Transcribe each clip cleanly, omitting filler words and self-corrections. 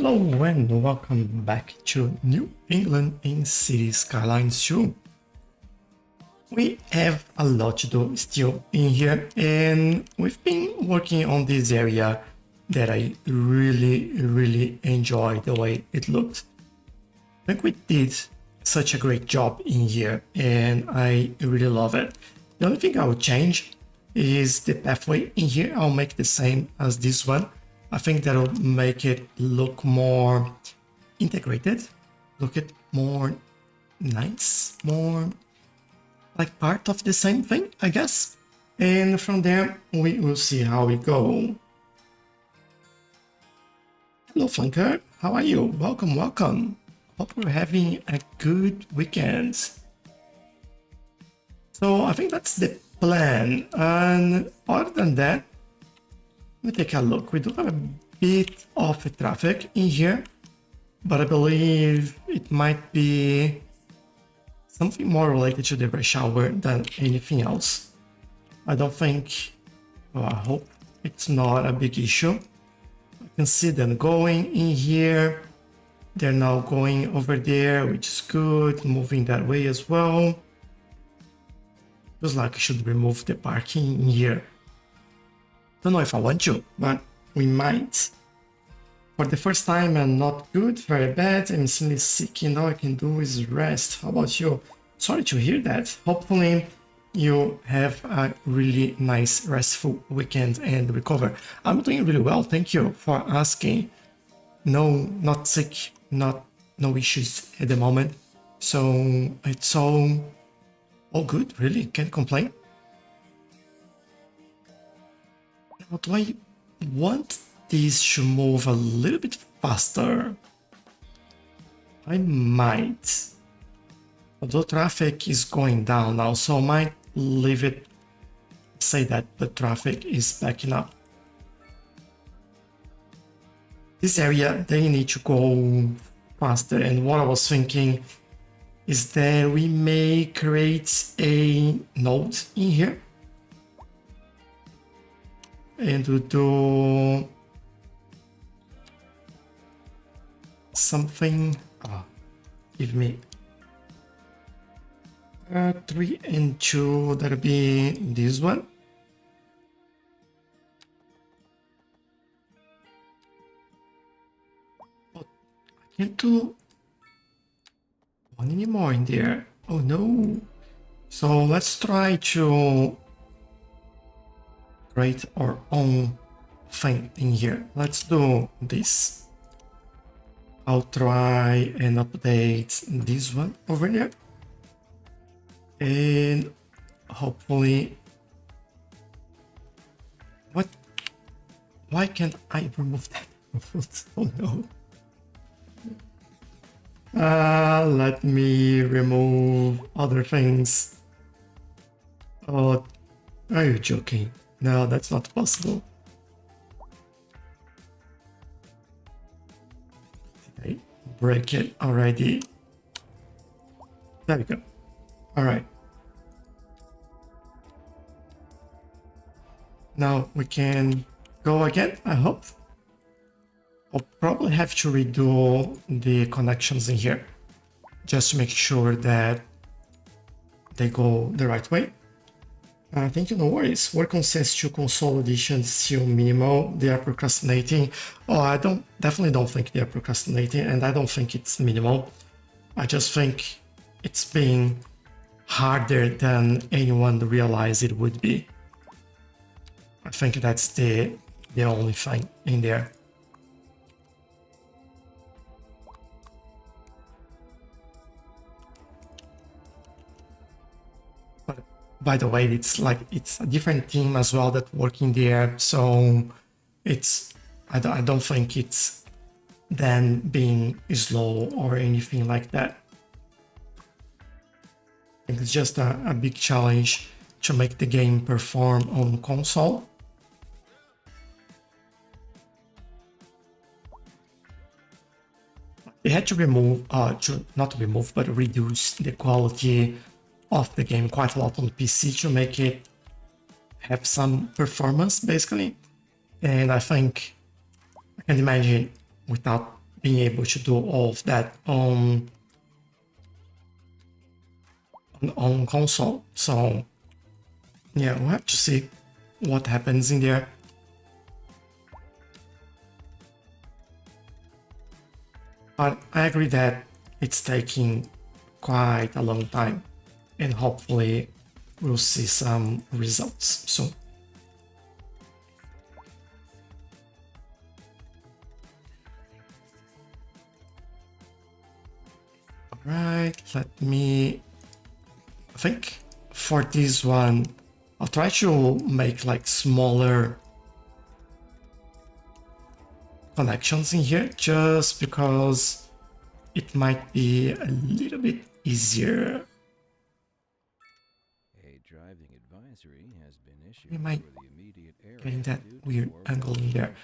Hello and welcome back to New England in Cities Skylines 2. We have a lot to do still in here, and we've been working on this area that I really enjoy the way it looked. I think we did such a great job in here and I really love it. The only thing I would change is the pathway in here. I'll make the same as this one. I think that'll make it look more integrated, look it more nice, more like part of the same thing, I guess. And from there, we will see how we go. Hello, Flanker. How are you? Welcome, welcome. Hope you're having a good weekend. So I think that's the plan. And other than that, let me take a look. We do have a bit of traffic in here, but I believe it might be something more related to the rush hour than anything else. I don't think, well, I hope it's not a big issue. I can see them going in here. They're now going over there, which is good, moving that way as well. Feels like I should remove the parking in here. Don't know if I want to, but we might. For the first time, I'm not good, very bad. I'm simply sick, and all I can do is rest. How about you? Sorry to hear that. Hopefully, you have a really nice, restful weekend and recover. I'm doing really well, thank you for asking. No, not sick, no issues at the moment. So it's all good, really, can't complain. Now, do I want these to move a little bit faster? I might. Although traffic is going down now, so I might leave it, say that the traffic is backing up. This area, they need to go faster, and what I was thinking is that we may create a node in here and we'll do something. Give me 3 and 2, that'll be this one. But I can't do one anymore in there. Oh no. So let's try to create our own thing in here. Let's do this. I'll try and update this one over there. And hopefully, what? Why can't I remove that? Oh no. Let me remove other things. Oh, are you joking? No, that's not possible. Did I break it already? There we go. All right. Now we can go again, I hope. I'll probably have to redo the connections in here just to make sure that they go the right way. Thank you, no worries. Work on CS2 console edition still minimal. They are procrastinating. Oh, I definitely don't think they are procrastinating, and I don't think it's minimal. I just think it's being harder than anyone realized it would be. I think that's the only thing in there. But by the way, it's a different team as well that working there, so I don't think it's then being slow or anything like that. I think it's just a big challenge to make the game perform on console. They had to remove, not remove, but reduce the quality of the game quite a lot on PC to make it have some performance, basically. And I think I can imagine without being able to do all of that on console. So yeah, we'll have to see what happens in there. But I agree that it's taking quite a long time, and hopefully we'll see some results soon. Alright, let me think for this one. I'll try to make like smaller connections in here just because it might be a little bit easier. A driving advisory has been issued We might for the immediate area getting that due to weird poor angle in there.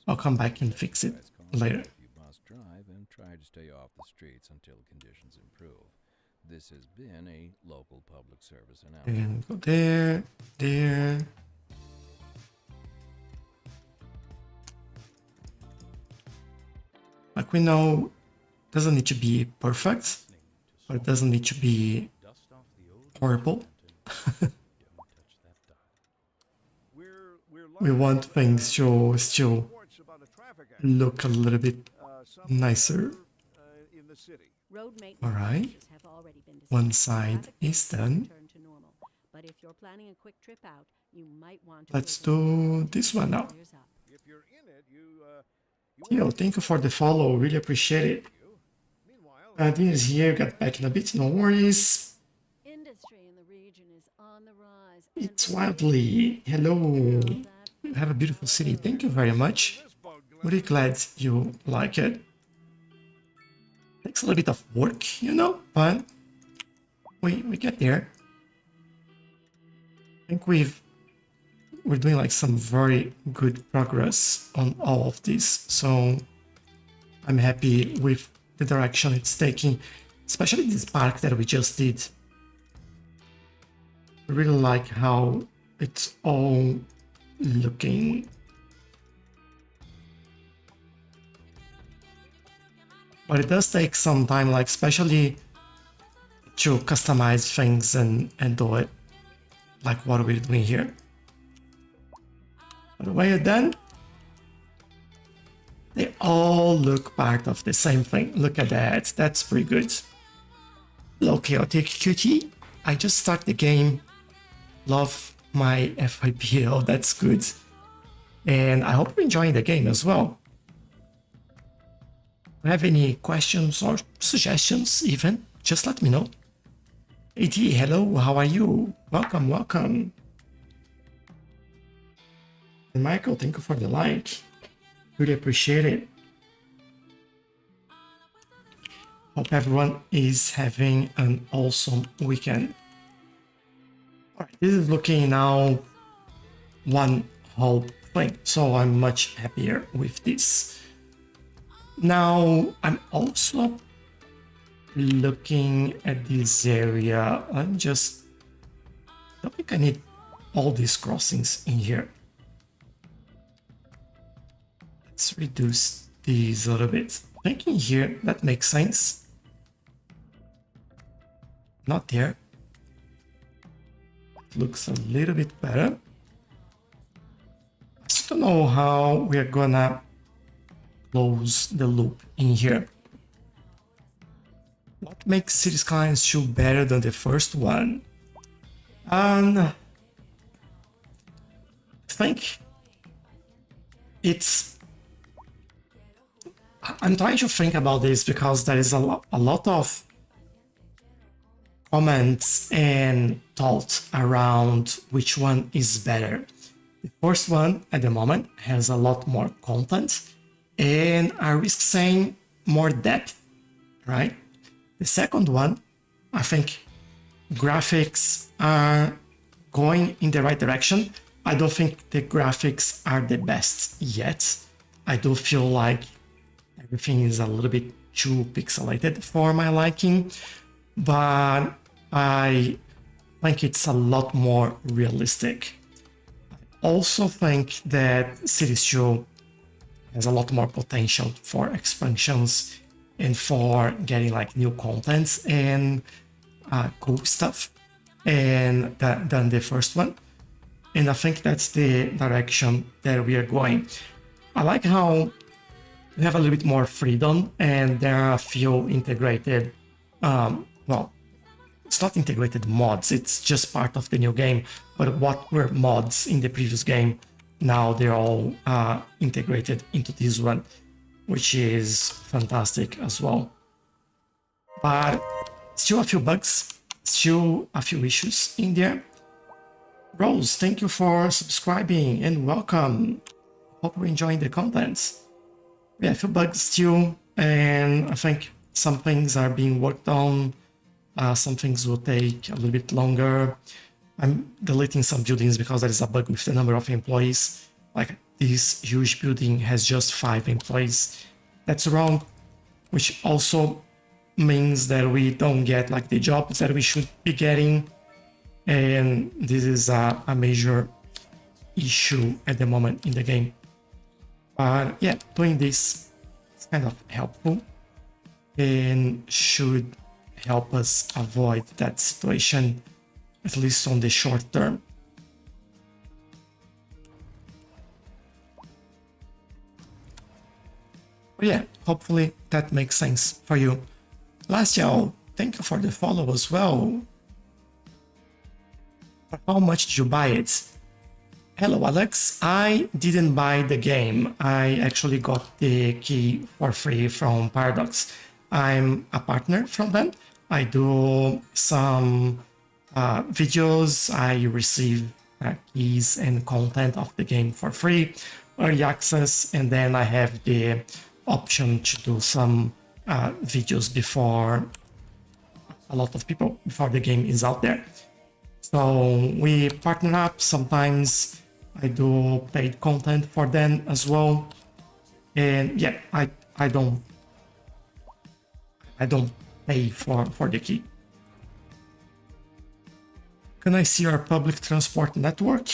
I'll come back and fix it later. You must drive and try to stay off the streets until conditions improve. This has been a local public service announcement. And go there, there. Like we know, it doesn't need to be perfect, but it doesn't need to be horrible. We want things to still look a little bit nicer. Alright, one side is done. Let's do this one now. Yo, thank you for the follow, really appreciate it. Dinner's here, got back in a bit, no worries. It's Wildly, hello. Have a beautiful city, thank you very much. Really glad you like it. Takes a little bit of work, you know, but we get there. I think we're doing like some very good progress on all of this, so I'm happy with the direction it's taking, especially this park that we just did. I really like how it's all looking. But it does take some time, like especially to customize things and do it like what we're doing here. But when you're done, they all look part of the same thing. Look at that, that's pretty good. Hello, Chaotic Cutie. I just started the game. Love my FIPO, that's good. And I hope you're enjoying the game as well. If you have any questions or suggestions even, just let me know. AD, hello, how are you? Welcome, welcome. And Michael, thank you for the like. Really appreciate it. Hope everyone is having an awesome weekend. Alright, this is looking now one whole thing, so I'm much happier with this. Now, I'm also looking at this area. I don't think I need all these crossings in here. Let's reduce these a little bit. Thinking here, that makes sense. Not there. It looks a little bit better. I still don't know how we're gonna close the loop in here. What makes Cities Skylines 2 better than the first one? I think it's... I'm trying to think about this because there is a lot of comments and thought around which one is better. The first one at the moment has a lot more content and I risk saying more depth, right? The second one, I think graphics are going in the right direction. I don't think the graphics are the best yet. I do feel like everything is a little bit too pixelated for my liking, but I think it's a lot more realistic. I also think that Cities 2 has a lot more potential for expansions and for getting like new contents and cool stuff and than the first one. And I think that's the direction that we are going. I like how we have a little bit more freedom and there are a few integrated, well, it's not integrated mods, it's just part of the new game, but what were mods in the previous game, now they're all integrated into this one, which is fantastic as well. But still a few bugs, still a few issues in there. Rose, thank you for subscribing and welcome. Hope you're enjoying the content. Yeah, a few bugs still, and I think some things are being worked on. Some things will take a little bit longer. I'm deleting some buildings because there is a bug with the number of employees. Like this huge building has just 5 employees. That's wrong, which also means that we don't get like the jobs that we should be getting. And this is a major issue at the moment in the game. But yeah, doing this is kind of helpful and should help us avoid that situation, at least on the short term. But yeah, hopefully that makes sense for you. Last year, thank you for the follow as well. For how much did you buy it? Hello Alex, I didn't buy the game. I actually got the key for free from Paradox. I'm a partner from them. I do some videos, I receive keys and content of the game for free, early access, and then I have the option to do some videos before a lot of people, before the game is out there. So we partner up. Sometimes I do paid content for them as well. And yeah, I don't pay for the key. Can I see your public transport network?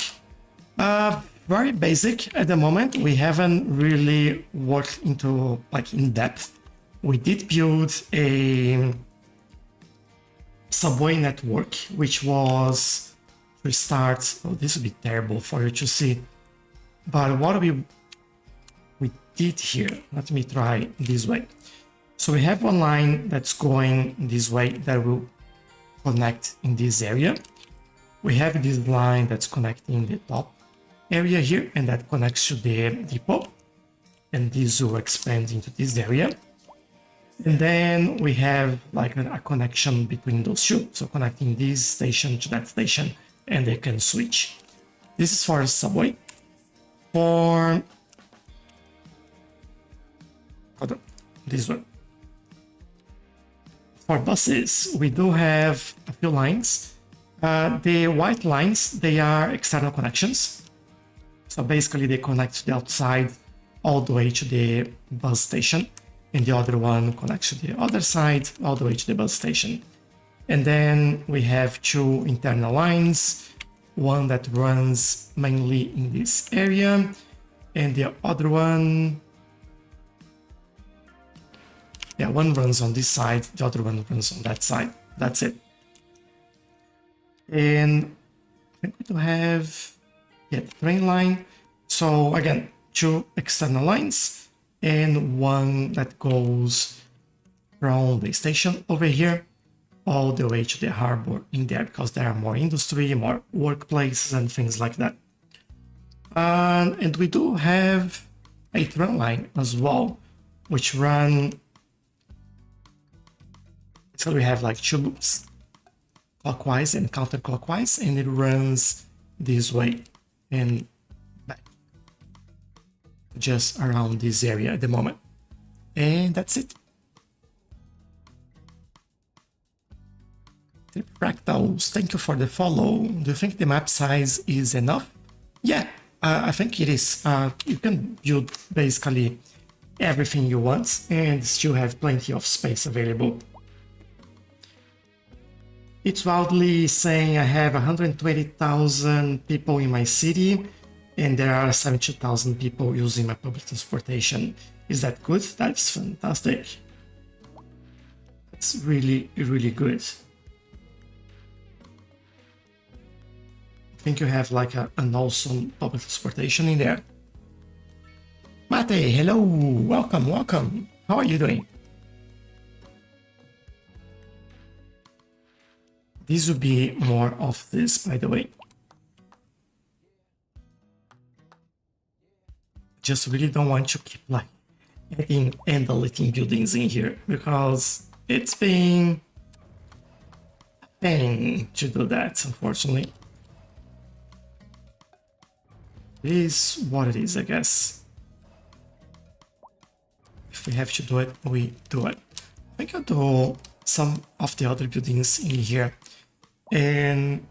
Very basic at the moment. We haven't really worked into like in depth. We did build a subway network, which was to start. Oh, this would be terrible for you to see. But what we did here, let me try this way. So we have one line that's going this way that will connect in this area. We have this line that's connecting the top area here, and that connects to the depot. And this will expand into this area. And then we have like a connection between those two. So connecting this station to that station, and they can switch. This is for subway. For this one. For buses, we do have a few lines. The white lines, they are external connections. So basically they connect to the outside all the way to the bus station, and the other one connects to the other side all the way to the bus station. And then we have 2 internal lines, one that runs mainly in this area, and the other one, yeah, one runs on this side, the other one runs on that side. That's it. And I think we do have, yeah, the train line. So again, 2 external lines and one that goes from the station over here all the way to the harbor in there, because there are more industry, more workplaces and things like that. And we do have a tram line as well, which run, so we have like 2 loops, clockwise and counterclockwise, and it runs this way and back, just around this area at the moment. And that's it. Fractals, thank you for the follow. Do you think the map size is enough? Yeah, I think it is. You can build basically everything you want and still have plenty of space available. It's wildly saying I have 120,000 people in my city and there are 72,000 people using my public transportation. Is that good? That's fantastic. It's really, really good. I think you have like an awesome public transportation in there. Mate, hello, welcome, welcome. How are you doing? This would be more of this, by the way. Just really don't want to keep like adding and deleting buildings in here because it's been a pain to do that, unfortunately. It is what it is, I guess. If we have to do it, we do it. I think I'll do some of the other buildings in here. And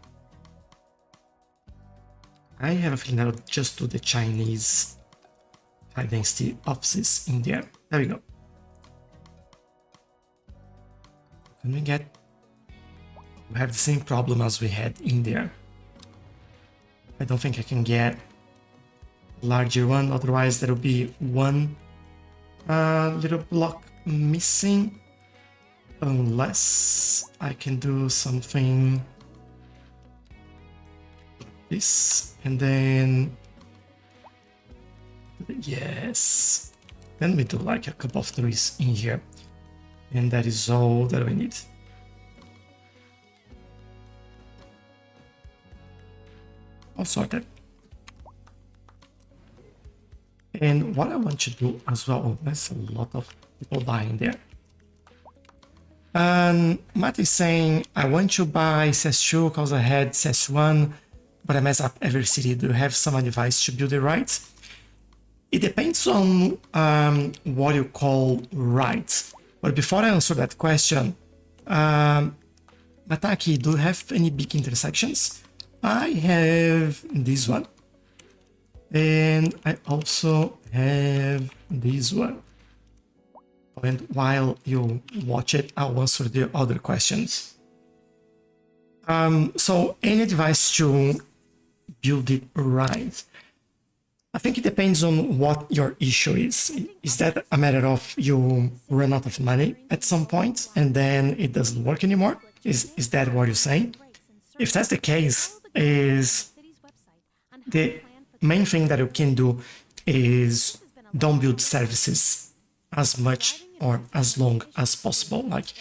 I have a feeling I'll just do the Chinese dynasty offices in there. There we go. Can we get... We have the same problem as we had in there. I don't think I can get a larger one, otherwise there will be one little block missing. Unless I can do something like this, and then yes, then we do like a couple of trees in here, and that is all that we need. All sorted. And what I want to do as well, oh, there's a lot of people buying there. Matt is saying, I want to buy CS2 because I had CS1, but I mess up every city. Do you have some advice to build it right? It depends on what you call right. But before I answer that question, Mataki, do you have any big intersections? I have this one. And I also have this one. And while you watch it, I'll answer the other questions. So any advice to build it right? I think it depends on what your issue is. Is that a matter of you run out of money at some point and then it doesn't work anymore? Is that what you're saying? If that's the case, is the main thing that you can do is don't build services as much or as long as possible. Like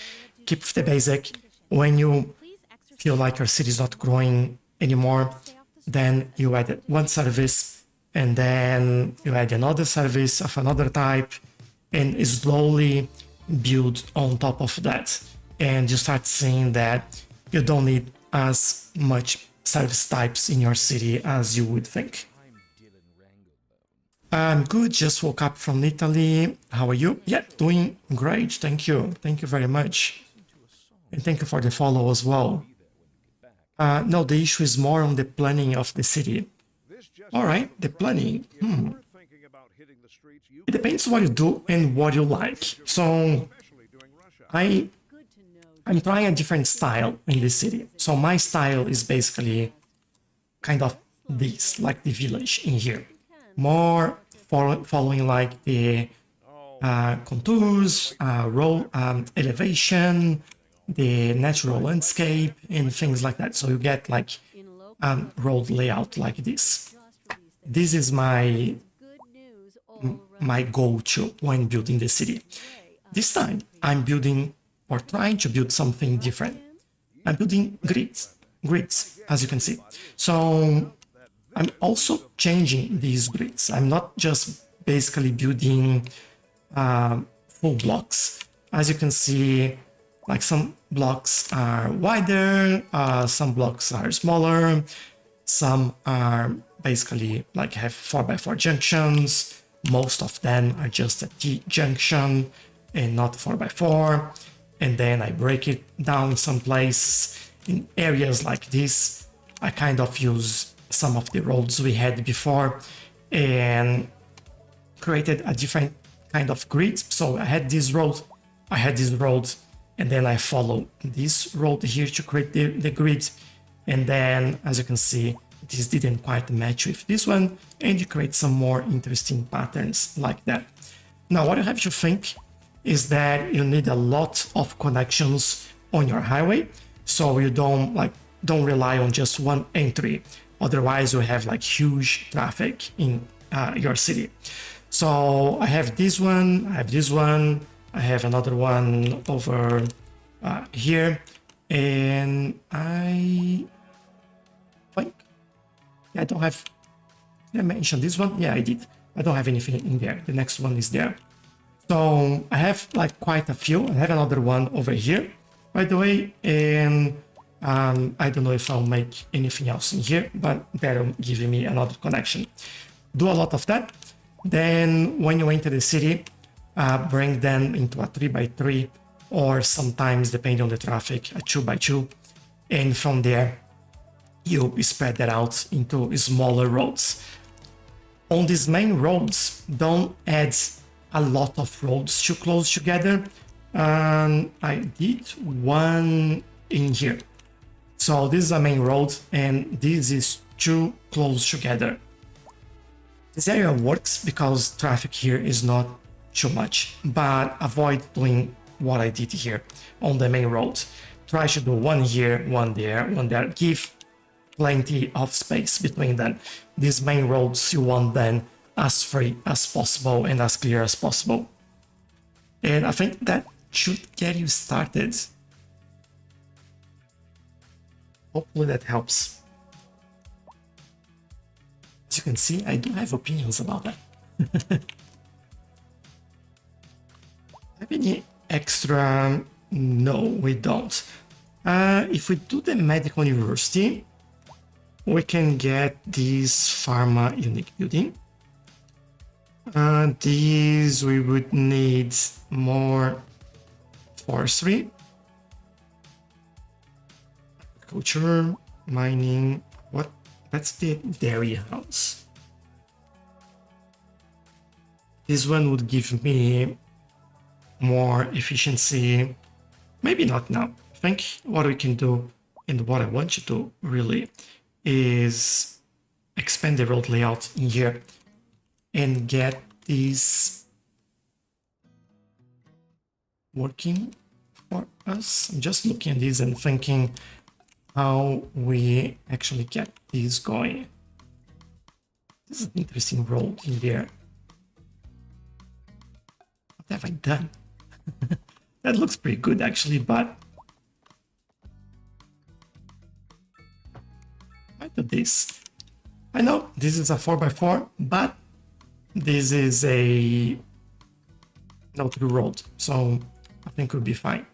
keep the basic. When you feel like your city is not growing anymore, then you add one service and then you add another service of another type and slowly build on top of that. And you start seeing that you don't need as much service types in your city as you would think. I'm good, just woke up from Italy. How are you? Yeah, doing great, thank you. Thank you very much. And thank you for the follow as well. No, the issue is more on the planning of the city. Alright, the planning. It depends what you do and what you like. So, I'm trying a different style in this city. So my style is basically kind of this, like the village in here. More following like the contours, elevation, the natural landscape, and things like that. So you get like road layout like this. This is my go-to when building the city. This time I'm building or trying to build something different. I'm building grids, as you can see. So I'm also changing these grids. I'm not just basically building full blocks. As you can see, like some blocks are wider, some blocks are smaller, some are basically like have 4x4 junctions. Most of them are just a T junction and not 4x4. And then I break it down some places. In areas like this, I kind of use some of the roads we had before and created a different kind of grid. So I had this road, and then I follow this road here to create the grid. And then, as you can see, this didn't quite match with this one, and you create some more interesting patterns like that. Now, what you have to think is that you need a lot of connections on your highway, so you don't rely on just one entry. Otherwise, you have like huge traffic in your city. So I have this one, I have this one, I have another one over here, and I think I don't have. Did I mention this one? Yeah, I did. I don't have anything in there. The next one is there. So I have like quite a few. I have another one over here, by the way, and I don't know if I'll make anything else in here, but that'll give me another connection. Do a lot of that. Then when you enter the city, bring them into a 3x3, or sometimes, depending on the traffic, a 2x2. And from there, you spread that out into smaller roads. On these main roads, don't add a lot of roads too close together. I did one in here. So this is a main road, and this is too close together. This area works because traffic here is not too much, but avoid doing what I did here on the main road. Try to do one here, one there, one there. Give plenty of space between them. These main roads, you want them as free as possible and as clear as possible. And I think that should get you started. Hopefully that helps. As you can see, I do have opinions about that. Have any extra? No, we don't. If we do the medical university, we can get this pharma unique building. These we would need more forestry, agriculture, mining. What? That's the dairy house. This one would give me more efficiency. Maybe not now. I think what we can do, and what I want to do really, is expand the road layout in here and get this working for us. I'm just looking at this and thinking how we actually get this going. This is an interesting road in there. What have I done? That looks pretty good actually, but I do this. I know this is a 4x4, but this is a no-through road, so I think we'll be fine.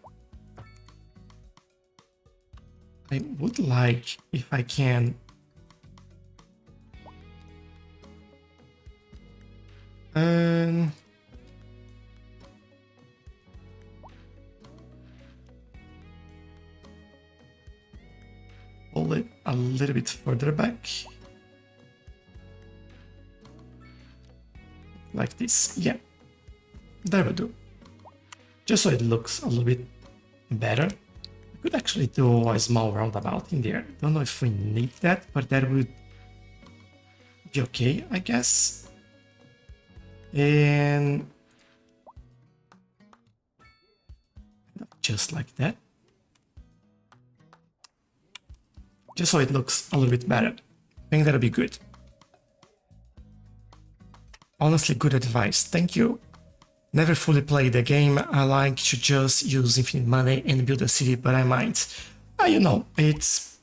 I would like, if I can, pull it a little bit further back. Like this, yeah. There we do. Just so it looks a little bit better. I could actually do a small roundabout in there. Don't know if we need that, but that would be okay, I guess. And just like that. Just so it looks a little bit better. I think that'll be good. Honestly, good advice. Thank you. Never fully played the game. I like to just use infinite money and build a city, but I might. You know, it's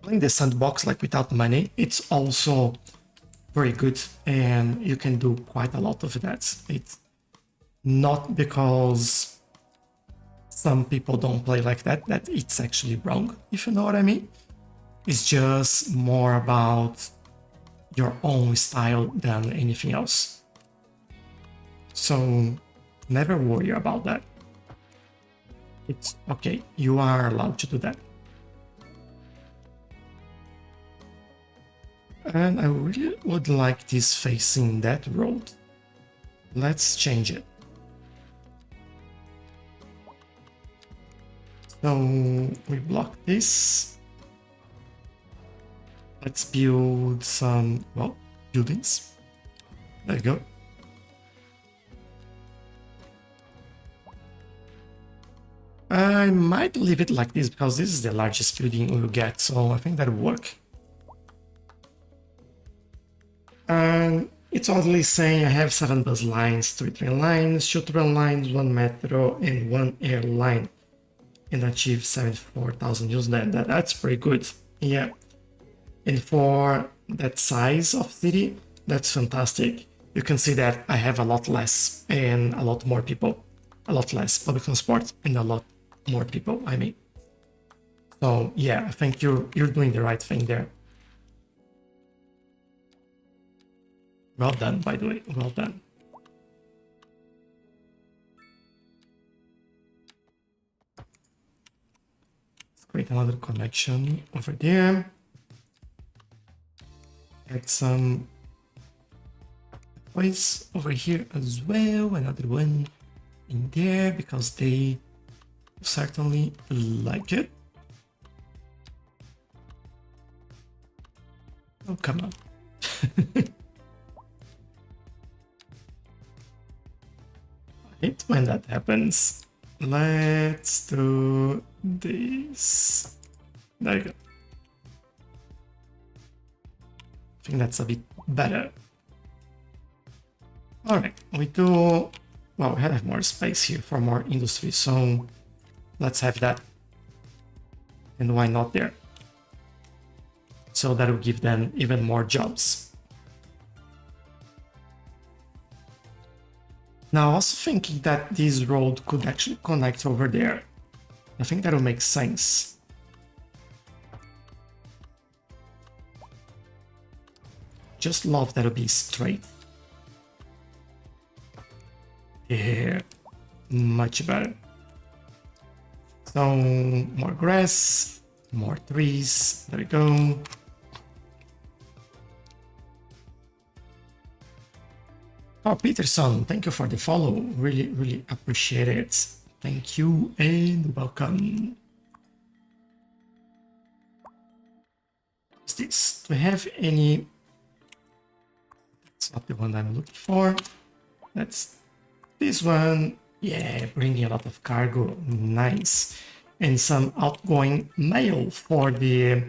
playing the sandbox like without money. It's also very good, and you can do quite a lot of that. It's not because some people don't play like that it's actually wrong, if you know what I mean. It's just more about your own style than anything else. So never worry about that. It's okay, you are allowed to do that. And I really would like this facing that road. Let's change it. So we block this. Let's build some, well, buildings. There you go. I might leave it like this because this is the largest building we'll get, so I think that'll work. And it's oddly saying I have 7 bus lines, 3 train lines, 2 train lines, 1 metro, and 1 air line. And achieve 74,000 use that's pretty good. Yeah. And for that size of city, that's fantastic. You can see that I have a lot less and a lot more people. A lot less public transport and a lot more people, I mean. So yeah, I think you're doing the right thing there. Well done, by the way, well done. Let's create another connection over there. Add some place over here as well, another one in there because they certainly like it. Oh, come on. Right, when that happens, let's do this. There you go. I think that's a bit better. All right, we do, well, we have more space here for more industry, so let's have that. And why not there? So that will give them even more jobs. Now, also thinking that this road could actually connect over there. I think that will make sense. Just love that it'll be straight. Yeah, much better. So, more grass, more trees, there we go. Oh, Peterson, thank you for the follow. Really, really appreciate it. Thank you and welcome. What's this? Do we have any? That's not the one I'm looking for. That's this one. Yeah, bringing a lot of cargo. Nice. And some outgoing mail for the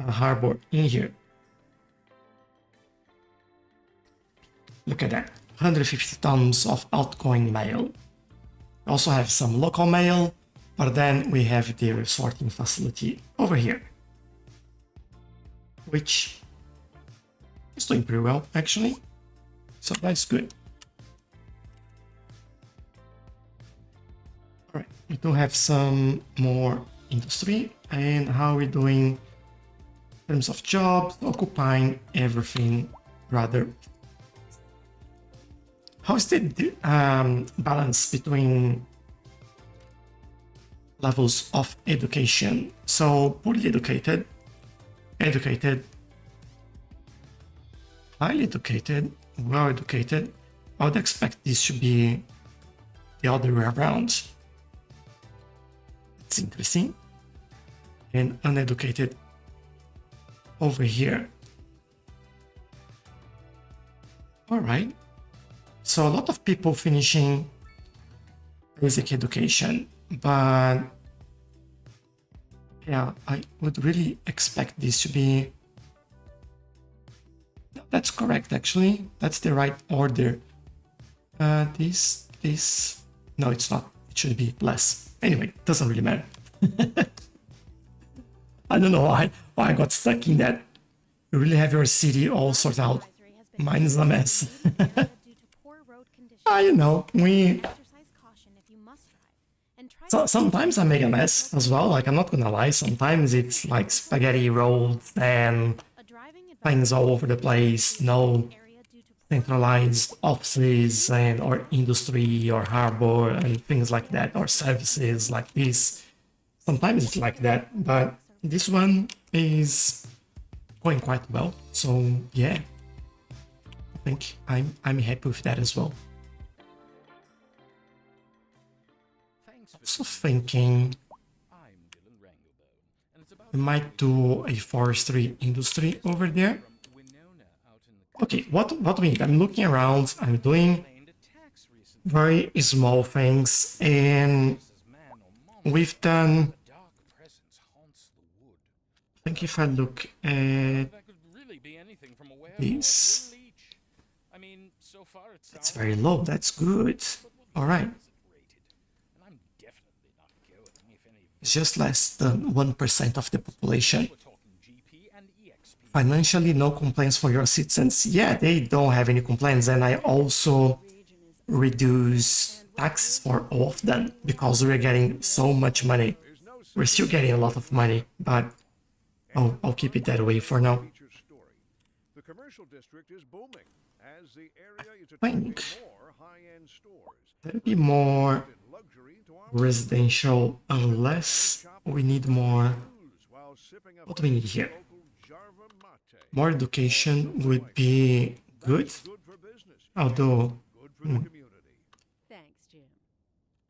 harbor in here. Look at that, 150 tons of outgoing mail. We also have some local mail, but then we have the sorting facility over here, which is doing pretty well, actually. So that's good. All right, we do have some more industry, and how are we doing in terms of jobs, occupying everything rather. How's the balance between levels of education? So poorly educated, educated, highly educated, well educated. I would expect this should be the other way around. It's interesting. And uneducated over here. All right. So a lot of people finishing basic education, but yeah, I would really expect this to be, that's correct actually, that's the right order. This, no it's not, it should be less. Anyway, doesn't really matter. I don't know why I got stuck in that. You really have your city all sorted out. Mine's a mess. You know, so sometimes I make a mess as well, like I'm not gonna lie, sometimes it's like spaghetti roads and things all over the place, no centralized offices and or industry or harbor and things like that, or services like this. Sometimes it's like that, but this one is going quite well, so yeah, I think I'm happy with that as well. Also thinking, We might do a forestry industry over there. Okay, what we need? I'm looking around, I'm doing very small things, and we've done, I think if I look at this, it's very low, that's good. All right. It's just less than 1% of the population. Financially, no complaints for your citizens. Yeah, they don't have any complaints, and I also reduce taxes for all of them because we're getting so much money. We're still getting a lot of money, but I'll keep it that way for now. The commercial district is booming as the area is Think attracting more high-end stores. there'll be more Luxury to our residential unless we need more. while sipping a What do we need here? local Jarva mate. More education would be good, Good for business, although good for the community. Thanks, Jim.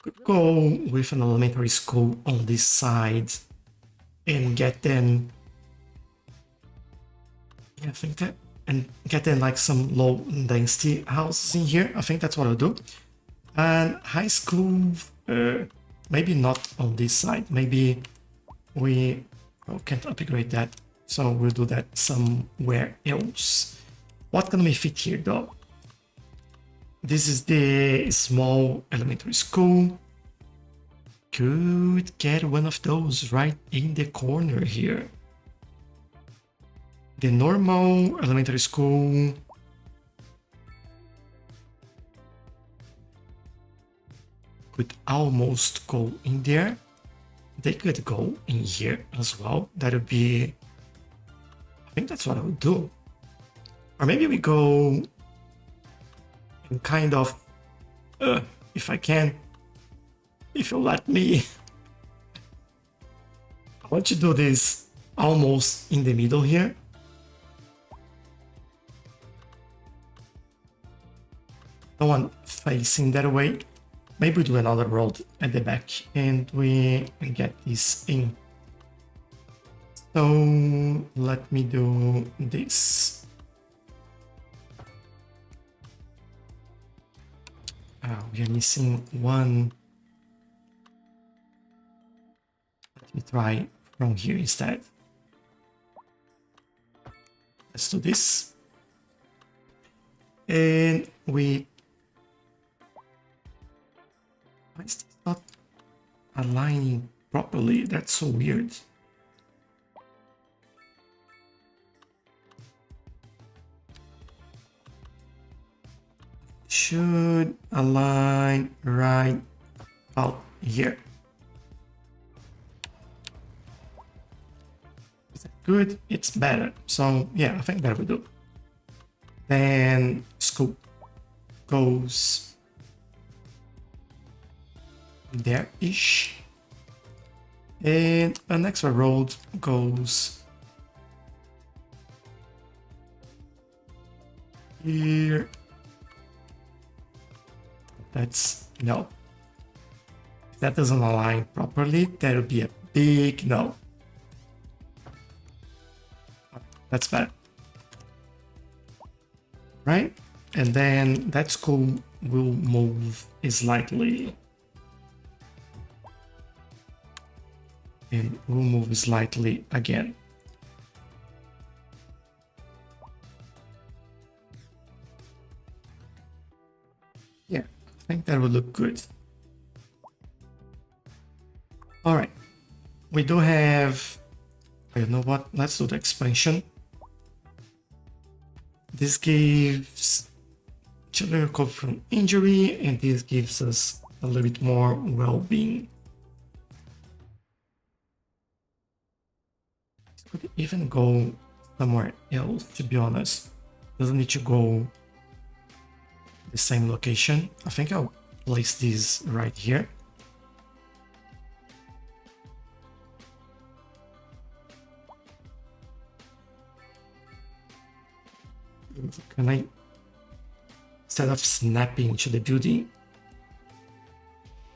could go with an elementary school on this side and get them, yeah, I think that, and get them like some low density houses in here. I think that's what I'll do. And high school, maybe not on this side. Maybe we can't upgrade that, so we'll do that somewhere else. What can we fit here though? This is the small elementary school. Could get one of those right in the corner here. The normal elementary school. Could almost go in there. They could go in here as well. That would be, I think that's what I would do. Or maybe we go and kind of, if I can, if you let me, I want to do this almost in the middle here. No one facing that way. Maybe we do another road at the back and we get this in. So let me do this. We are missing one. Let me try from here instead. Let's do this. And we... Why is this not aligning properly? That's so weird. Should align right about here. Is that good? It's better. So yeah, I think that will do. Then scoop goes there-ish. And an extra road goes here. That's no. If that doesn't align properly, that would be a big no. That's better. Right? And then that school will move slightly. And we'll move slightly again. Yeah, I think that would look good. All right, we do have, you know what, let's do the expansion. This gives children recover from injury, and this gives us a little bit more well-being. Could even go somewhere else, to be honest. Doesn't need to go the same location. I think I'll place this right here. Can I, instead of snapping to the building,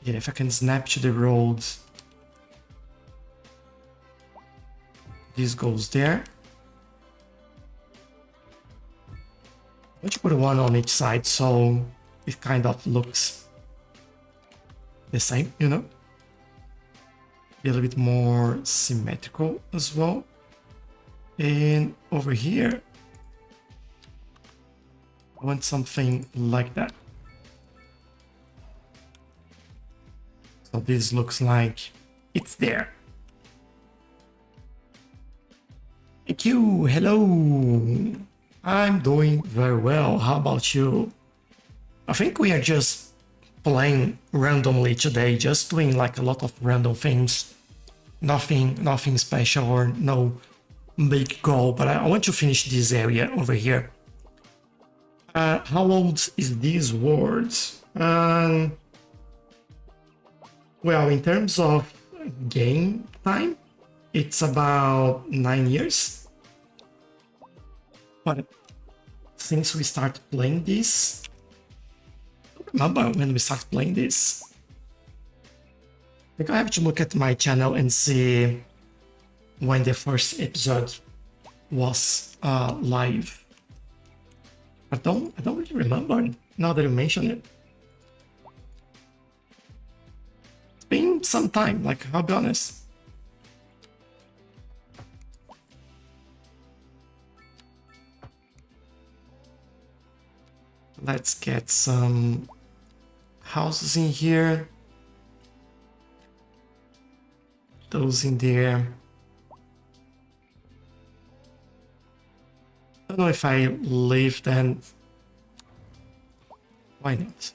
yeah, if I can snap to the road, This goes there. Let's put one on each side so it kind of looks the same, you know? Be a little bit more symmetrical as well. And over here, I want something like that. So this looks like it's there. Thank you. Hello. I'm doing very well. How about you? I think we are just playing randomly today, just doing like a lot of random things. Nothing special or no big goal, but I want to finish this area over here. How old is this world? Well, in terms of game time, it's about 9 years. But since we start playing this, I don't remember when we start playing this. I think I have to look at my channel and see when the first episode was live. I don't really remember now that you mention it. It's been some time, like, I'll be honest. Let's get some houses in here. Those in there. I don't know if I leave then. Why not?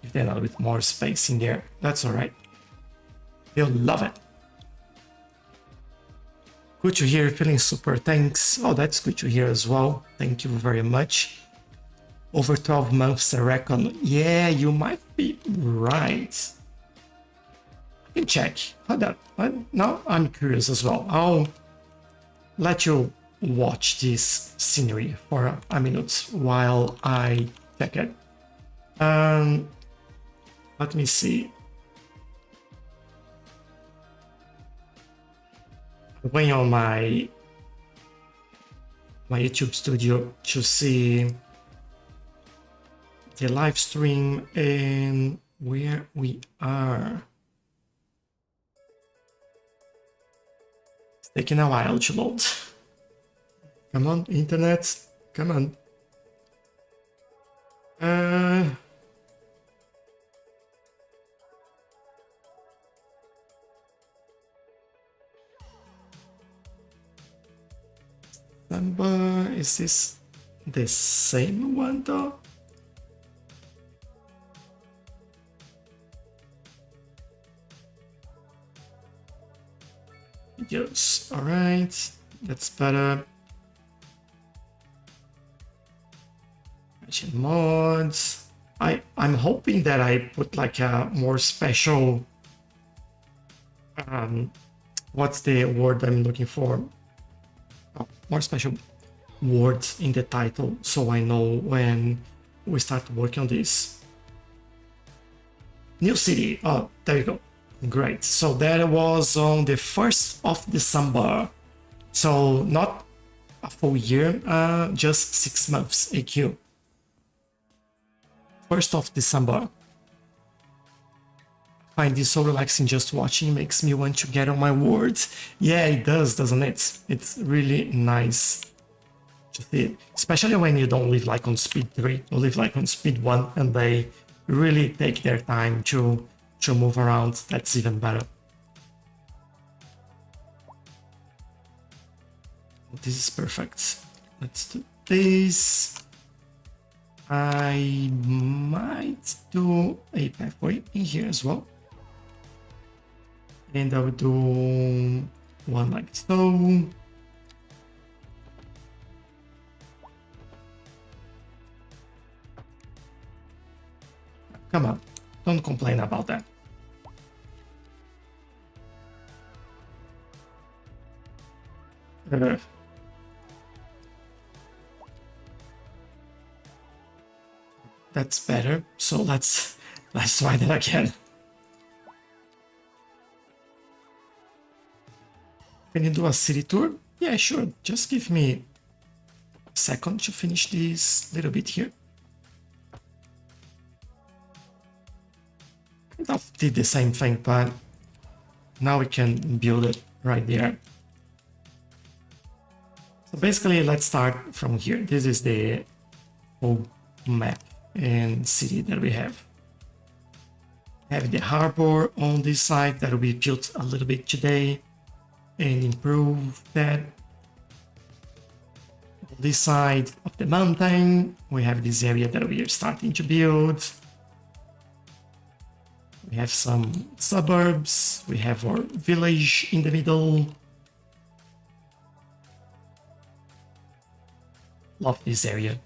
Give them a little bit more space in there. That's alright. They'll love it. Good to hear, feeling super, thanks. Oh, that's good to hear as well. Thank you very much. Over 12 months, I reckon. Yeah, you might be right. I can check. Hold on. Now I'm curious as well. I'll let you watch this scenery for a minute while I check it. Let me see. I'm going on my YouTube studio to see the live stream and where we are. It's taking a while to load. Come on, internet, come on. Number, is this the same one though? Yes, all right, that's better. Mention mods. I'm hoping that I put like a more special, what's the word I'm looking for? Oh, more special words in the title so I know when we start working on this. New city. Oh, there you go. Great. So that was on the 1st of December. So not a full year, just 6 months AQ. 1st of December. I find this so relaxing just watching, makes me want to get on my words. Yeah, it does, doesn't it? It's really nice to see it. Especially when you don't live like on speed 3, you live like on speed 1 and they really take their time to move around. That's even better. This is perfect. Let's do this. I might do a pathway in here as well. And I will do one like so. Come on, don't complain about that. That's better. So let's try that again. Can you do a city tour? Yeah, sure. Just give me a second to finish this little bit here. Kind of did the same thing, but now we can build it right there. So basically, let's start from here. This is the full map and city that we have. Have the harbor on this side that we built a little bit today and improve that. On this side of the mountain, we have this area that we are starting to build. We have some suburbs, we have our village in the middle. Love this area.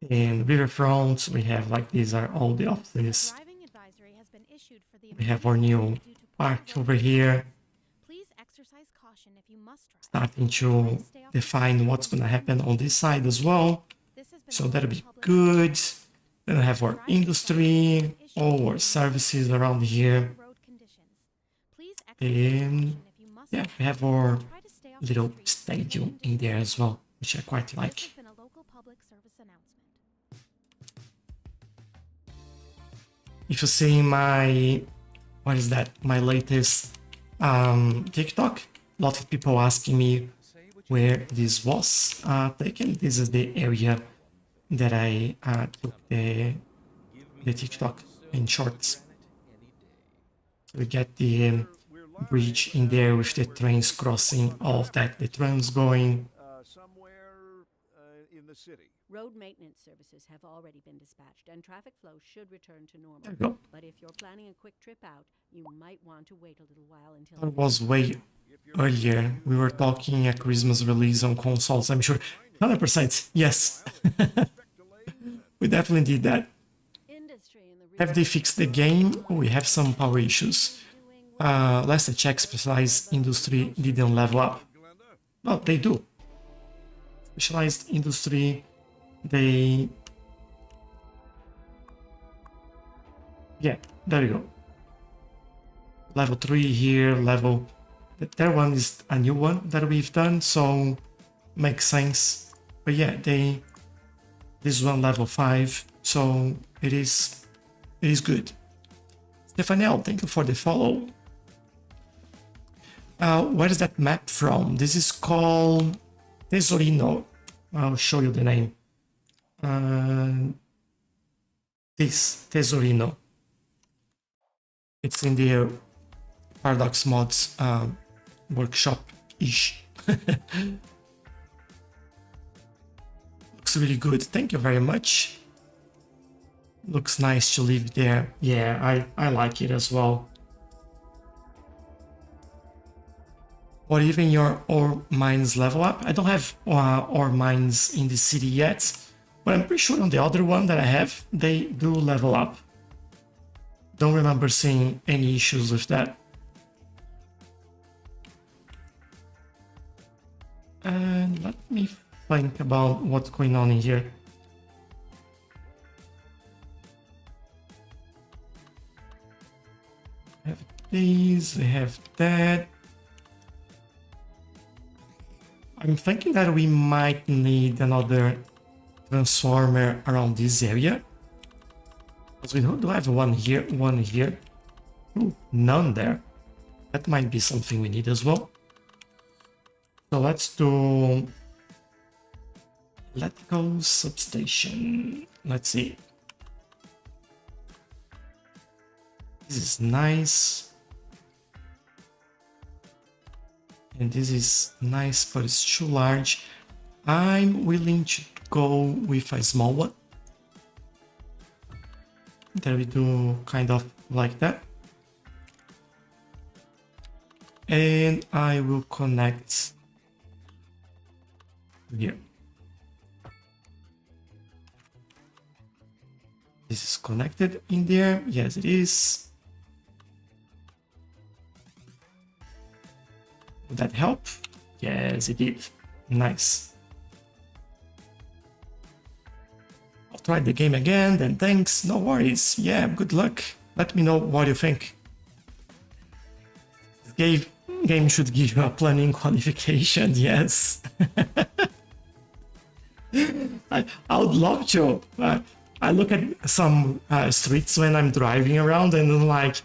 In riverfront, we have like these are all the offices. Driving advisory has been issued for the We have our new due to park poor over road here, conditions. Please exercise caution if you must drive. starting to define what's gonna happen on this side as well. This has been So a that'll be public good. Then we have our industry, all our services around here. road conditions. Please exercise And caution if you must yeah, drive. we have our Try to stay off the little streets. stadium in there as well, which I quite This like. has been a local public service announcement. If you see my, what is that, my latest TikTok, a lot of people asking me where this was taken. This is the area that I took the TikTok in shorts. We get the bridge in there with the trains crossing, all of that, the trams going. Somewhere in the city. Road maintenance services have already been dispatched, and traffic flow should return to normal. There we go. But if you're planning a quick trip out, you might want to wait a little while until... That was way earlier. We were talking a Christmas release on consoles, I'm sure. 100%, yes. We definitely did that. Industry in the Have they fixed the game? Oh, we have some power issues. Last I checked, specialized industry didn't level up. Well, they do. Specialized industry, they... Yeah, there you go. Level 3 here, level... That one is a new one that we've done, so makes sense. But yeah, this one level 5, so it is good. Stefanel, thank you for the follow. Where is that map from? This is called Tesorino. I'll show you the name. This Tesorino. It's in the Paradox Mods workshop-ish. Looks really good. Thank you very much. Looks nice to live there. Yeah, I like it as well. Or even your ore mines level up. I don't have ore mines in the city yet, but I'm pretty sure on the other one that I have, they do level up. Don't remember seeing any issues with that. And let me think about what's going on in here. We have these, we have that. I'm thinking that we might need another transformer around this area. Because we do have one here, one here. Ooh, none there. That might be something we need as well. So let's do electrical substation. Let's see. This is nice. And this is nice, but it's too large. I'm willing to go with a small one. There we do kind of like that. And I will connect here. This is connected in there. Yes, it is. Would that help? Yes, it did. Nice. I'll try the game again, then thanks. No worries. Yeah, good luck. Let me know what you think. game should give you a planning qualification, yes. I would love to. I look at some streets when I'm driving around and I'm like,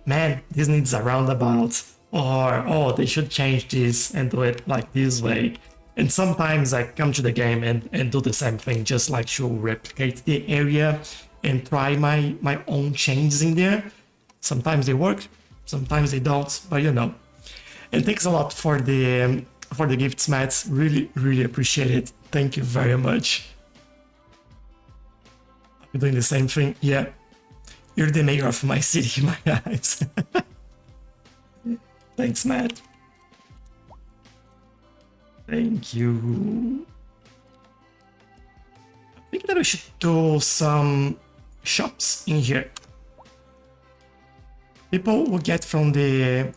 man, this needs a roundabout. Or, oh, they should change this and do it like this way. And sometimes I come to the game and do the same thing, just like to replicate the area and try my own changes in there. Sometimes they work, sometimes they don't, but you know. And thanks a lot for the gifts, Matt. Really, really appreciate it. Thank you very much. I'm doing the same thing. Yeah, you're the mayor of my city in my eyes. Thanks, Matt. Thank you. I think that we should do some shops in here. People who get from the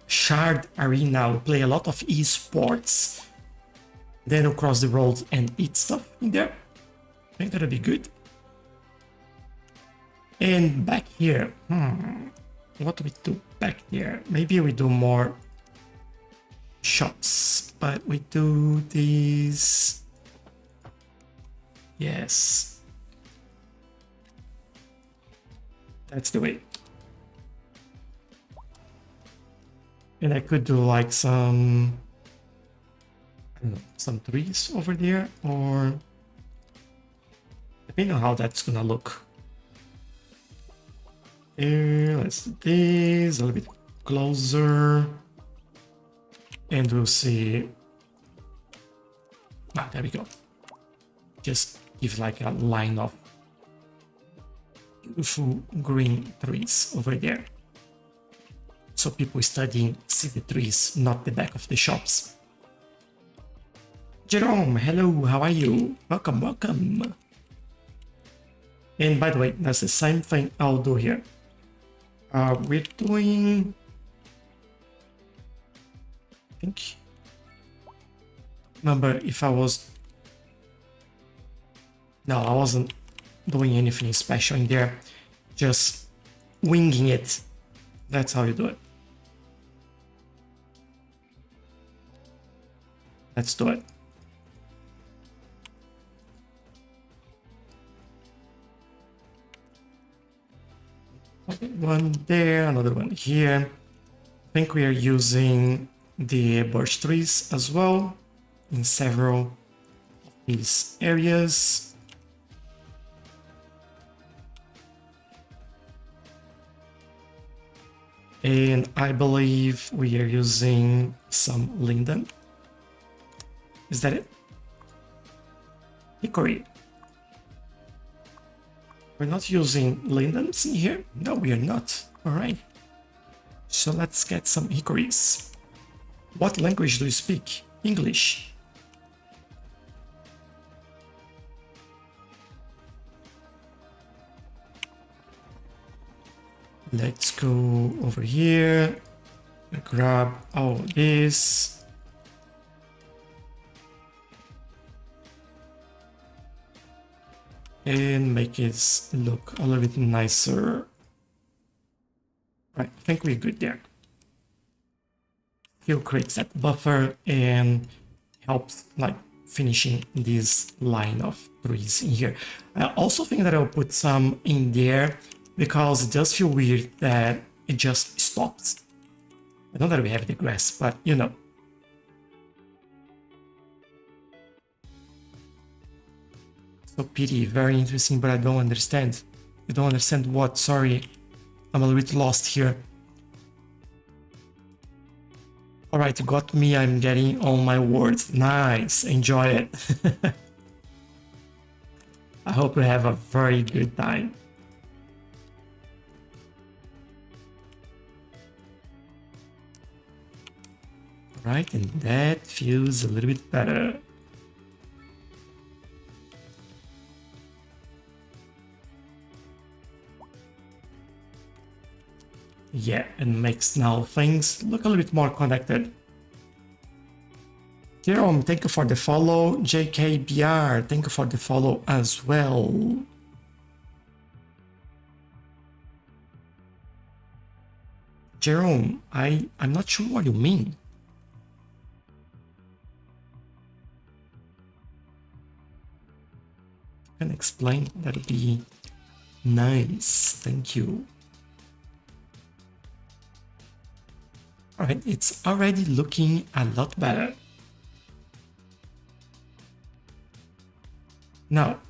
Shard Arena will play a lot of esports. Then we'll cross the road and eat stuff in there. I think that'll be good. And back here, what do we do back there? Maybe we do more shops, but we do these. Yes. That's the way. And I could do like some, I don't know, some trees over there, or depending on how that's gonna look. Let's do this a little bit closer, and we'll see. Ah, there we go. Just give like a line of beautiful green trees over there, so people studying see the trees, not the back of the shops. Jerome, hello, how are you? Welcome, welcome. And by the way, that's the same thing I'll do here. We're doing, I think, remember if I was, no, I wasn't doing anything special in there, just winging it. That's how you do it. Let's do it. One there, another one here. I think we are using the birch trees as well in several of these areas. And I believe we are using some linden. Is that it? Hickory. We're not using lindens in here? No, we are not. Alright. So let's get some hickories. What language do you speak? English. Let's go over here. Grab all this. And make it look a little bit nicer. Right, I think we're good there. Still creates that buffer and helps like finishing this line of trees in here. I also think that I'll put some in there because it does feel weird that it just stops. I know that we have the grass, but you know. So pity, very interesting, but I don't understand. You don't understand what? Sorry, I'm a little bit lost here. Alright, you got me, I'm getting all my words. Nice, enjoy it. I hope you have a very good time. Right, and that feels a little bit better. Yeah, it makes now things look a little bit more connected. Jerome, thank you for the follow. JKBR, thank you for the follow as well. Jerome, I'm not sure what you mean. Can explain, that'd be nice. Thank you. All right, it's already looking a lot better. Now,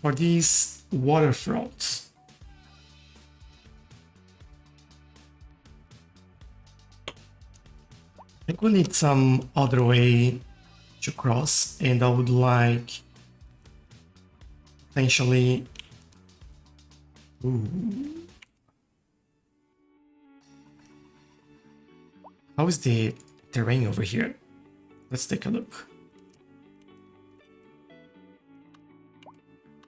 for these waterfronts, I think we need some other way to cross, and I would like potentially. Ooh. How is the terrain over here? Let's take a look.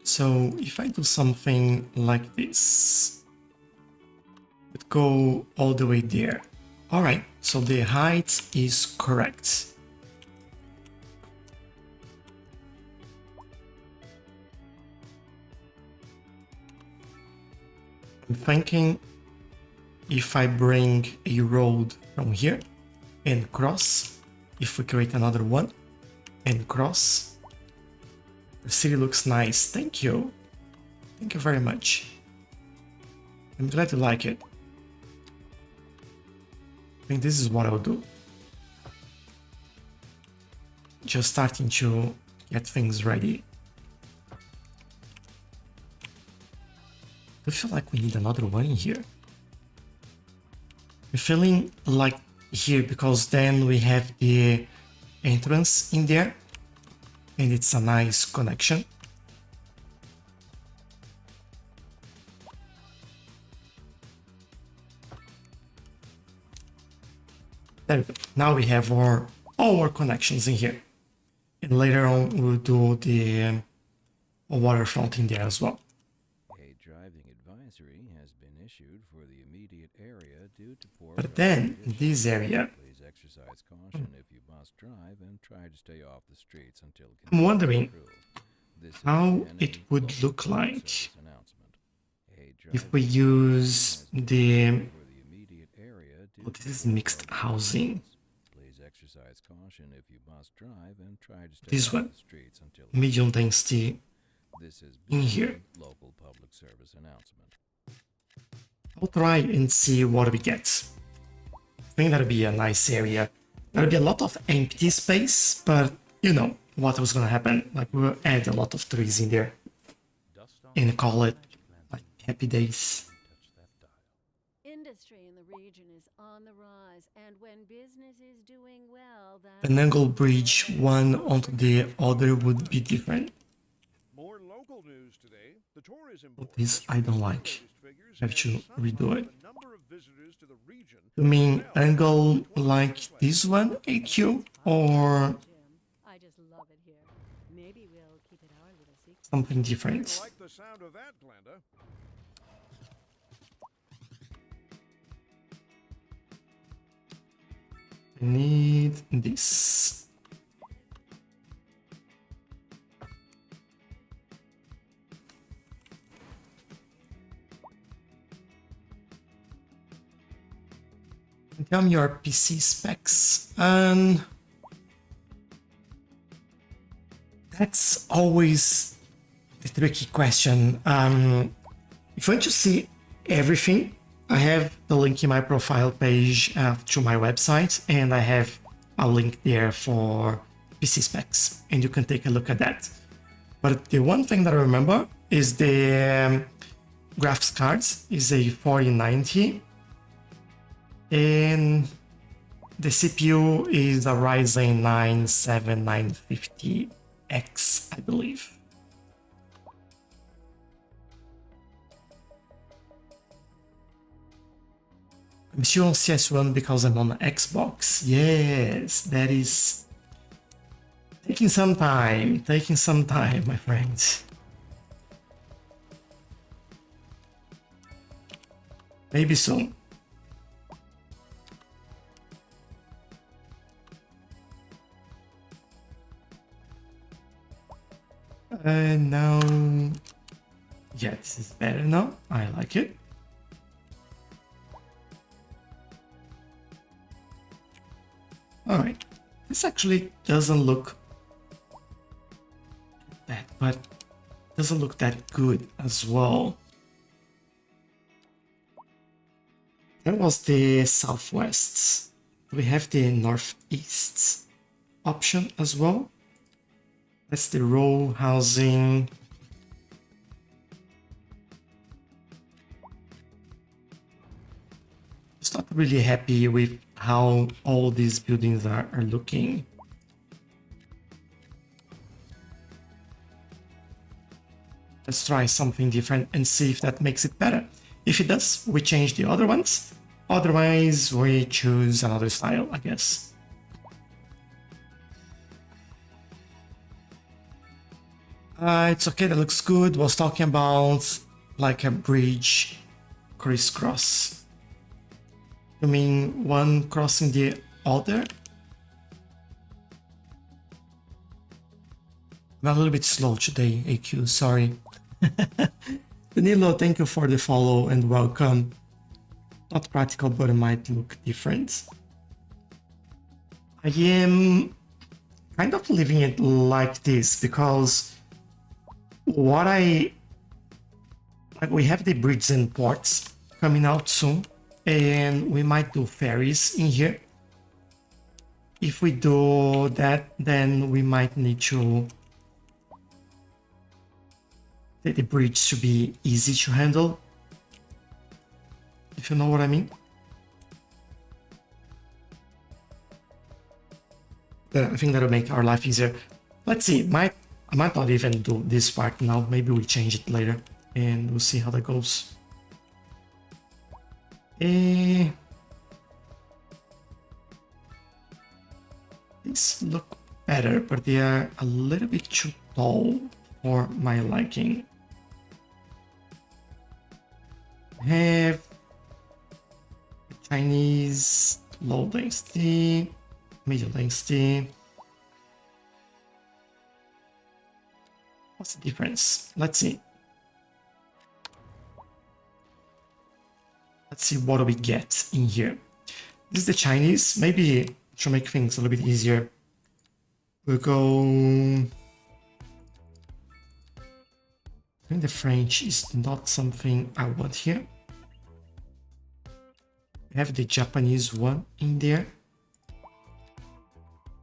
So if I do something like this, it go all the way there. All right, so the height is correct. I'm thinking if I bring a road from here and cross, if we create another one and cross, the city looks nice. Thank you. Thank you very much. I'm glad you like it. I think this is what I'll do. Just starting to get things ready. I feel like we need another one in here. I'm feeling like here because then we have the entrance in there and it's a nice connection. There we go. Now we have all our connections in here. And later on we'll do the waterfront in there as well. A driving advisory has been issued for the immediate area due to poor But then conditions. this area, Please exercise caution if you must drive and try to stay off the streets until I'm wondering This is how an it would local look public like service announcement. A if we driving use advisory the, has been issued for the immediate area due oh, to this is poor mixed road housing. conditions. Please exercise caution if you must drive and try to stay This off one, the streets until medium density This has in been here. a local public service announcement. I'll try and see what we get. I think that'll be a nice area. There'll be a lot of empty space, but you know what was gonna happen. Like we'll add a lot of trees in there and call it like happy days. Industry in the region is on the rise, and when business is doing well, An angle bridge one onto the other would be different. More local news today. The tourism But board this has I don't released like. the latest figures I have to and redo summed up it. the number of visitors to the region. You mean Now, angle like this one, AQ, or Jim, I just love it here. Maybe we'll keep it our little secret. something didn't different? like the sound of that, Glenda. I need this. Tell me your PC specs. That's always the tricky question. If you want to see everything, I have the link in my profile page to my website, and I have a link there for PC specs, and you can take a look at that. But the one thing that I remember is the graphics cards is a 4090, and the CPU is a Ryzen 9 7950X, I believe. I'm still on CS1 because I'm on Xbox. Yes, that is taking some time, my friends. Maybe soon. Now, yeah, this is better now. I like it. Alright, this actually doesn't look bad, but doesn't look that good as well. That was the southwest. We have the northeast option as well. That's the row housing. Just not really happy with how all these buildings are looking. Let's try something different and see if that makes it better. If it does, we change the other ones. Otherwise, we choose another style, I guess. It's okay, that looks good. Was talking about like a bridge crisscross. You mean one crossing the other? I'm a little bit slow today, AQ, sorry. Danilo, thank you for the follow and welcome. Not practical, but it might look different. I am kind of leaving it like this because we have the bridges and ports coming out soon, and we might do ferries in here. If we do that, then we might need to the bridge should be easy to handle, if you know what I mean. I think that'll make our life easier. Let's see, I might not even do this part now. Maybe we change it later and we'll see how that goes. These look better, but they are a little bit too tall for my liking. Have Chinese low density, medium density. What's the difference? Let's see. Let's see what do we get in here. This is the Chinese. Maybe to make things a little bit easier, we'll go. I think the French is not something I want here. We have the Japanese one in there.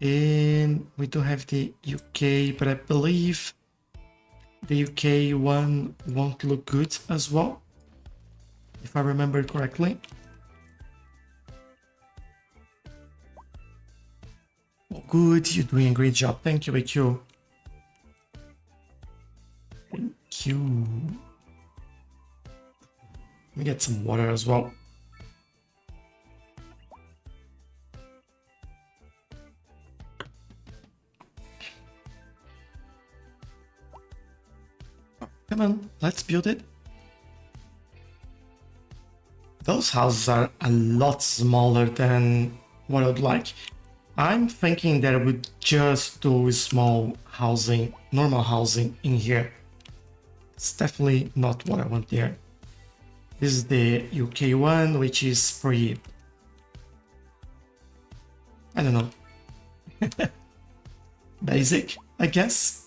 And we do have the UK, but I believe the UK one won't look good as well, if I remember correctly. Oh, good, you're doing a great job. Thank you, AQ. Thank you. Let me get some water as well. Come on, let's build it. Those houses are a lot smaller than what I would like. I'm thinking that I would just do small housing, normal housing in here. It's definitely not what I want there. This is the UK one, which is pretty, I don't know, basic, I guess.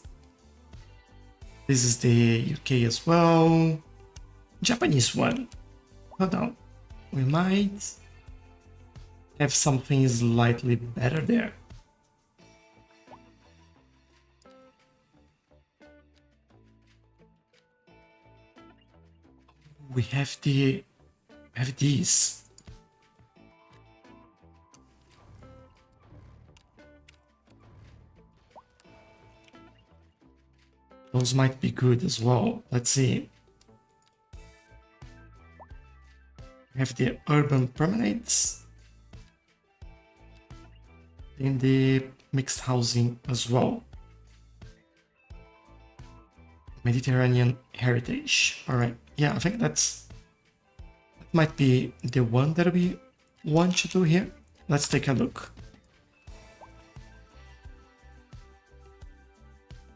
This is the UK as well. Japanese one. Hold on. We might have something slightly better there. We have these. Those might be good as well. Let's see. We have the urban permanents. In the mixed housing as well. Mediterranean heritage. All right. Yeah, I think that might be the one that we want to do here. Let's take a look.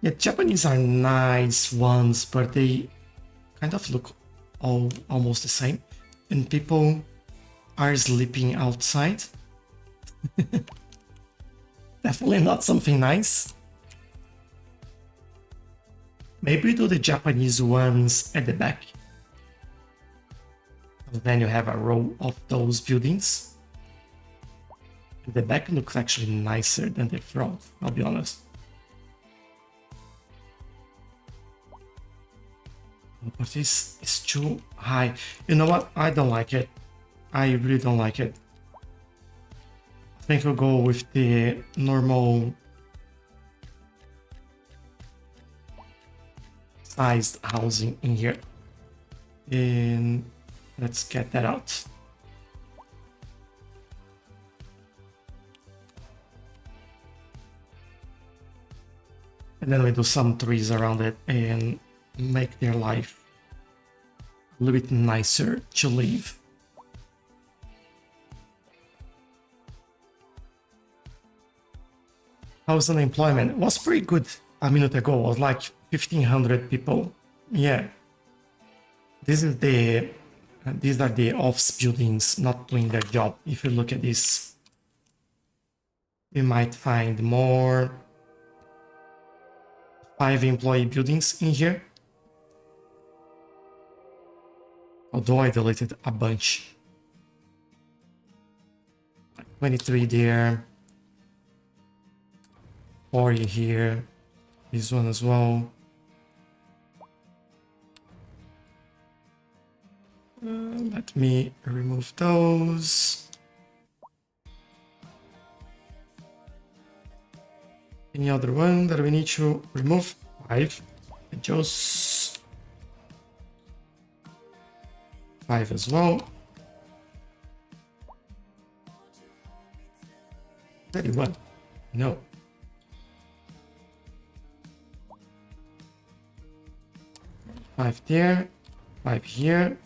Yeah, Japanese are nice ones, but they kind of look all almost the same. And people are sleeping outside. Definitely not something nice. Maybe do the Japanese ones at the back. Then you have a row of those buildings. The back looks actually nicer than the front, I'll be honest. But it's too high. You know what? I don't like it. I really don't like it. I think I'll go with the normal sized housing in here. And let's get that out. And then we do some trees around it and make their life a little bit nicer to live. How's unemployment? It was pretty good a minute ago. It was like 1,500 people. Yeah. These are the office buildings not doing their job. If you look at this, you might find more 5-employee buildings in here. Although I deleted a bunch. 23 there. 40 here. This one as well. Let me remove those. Any other one that we need to remove? 5. Just 5 as well. 31. No. 5 there. 5 here.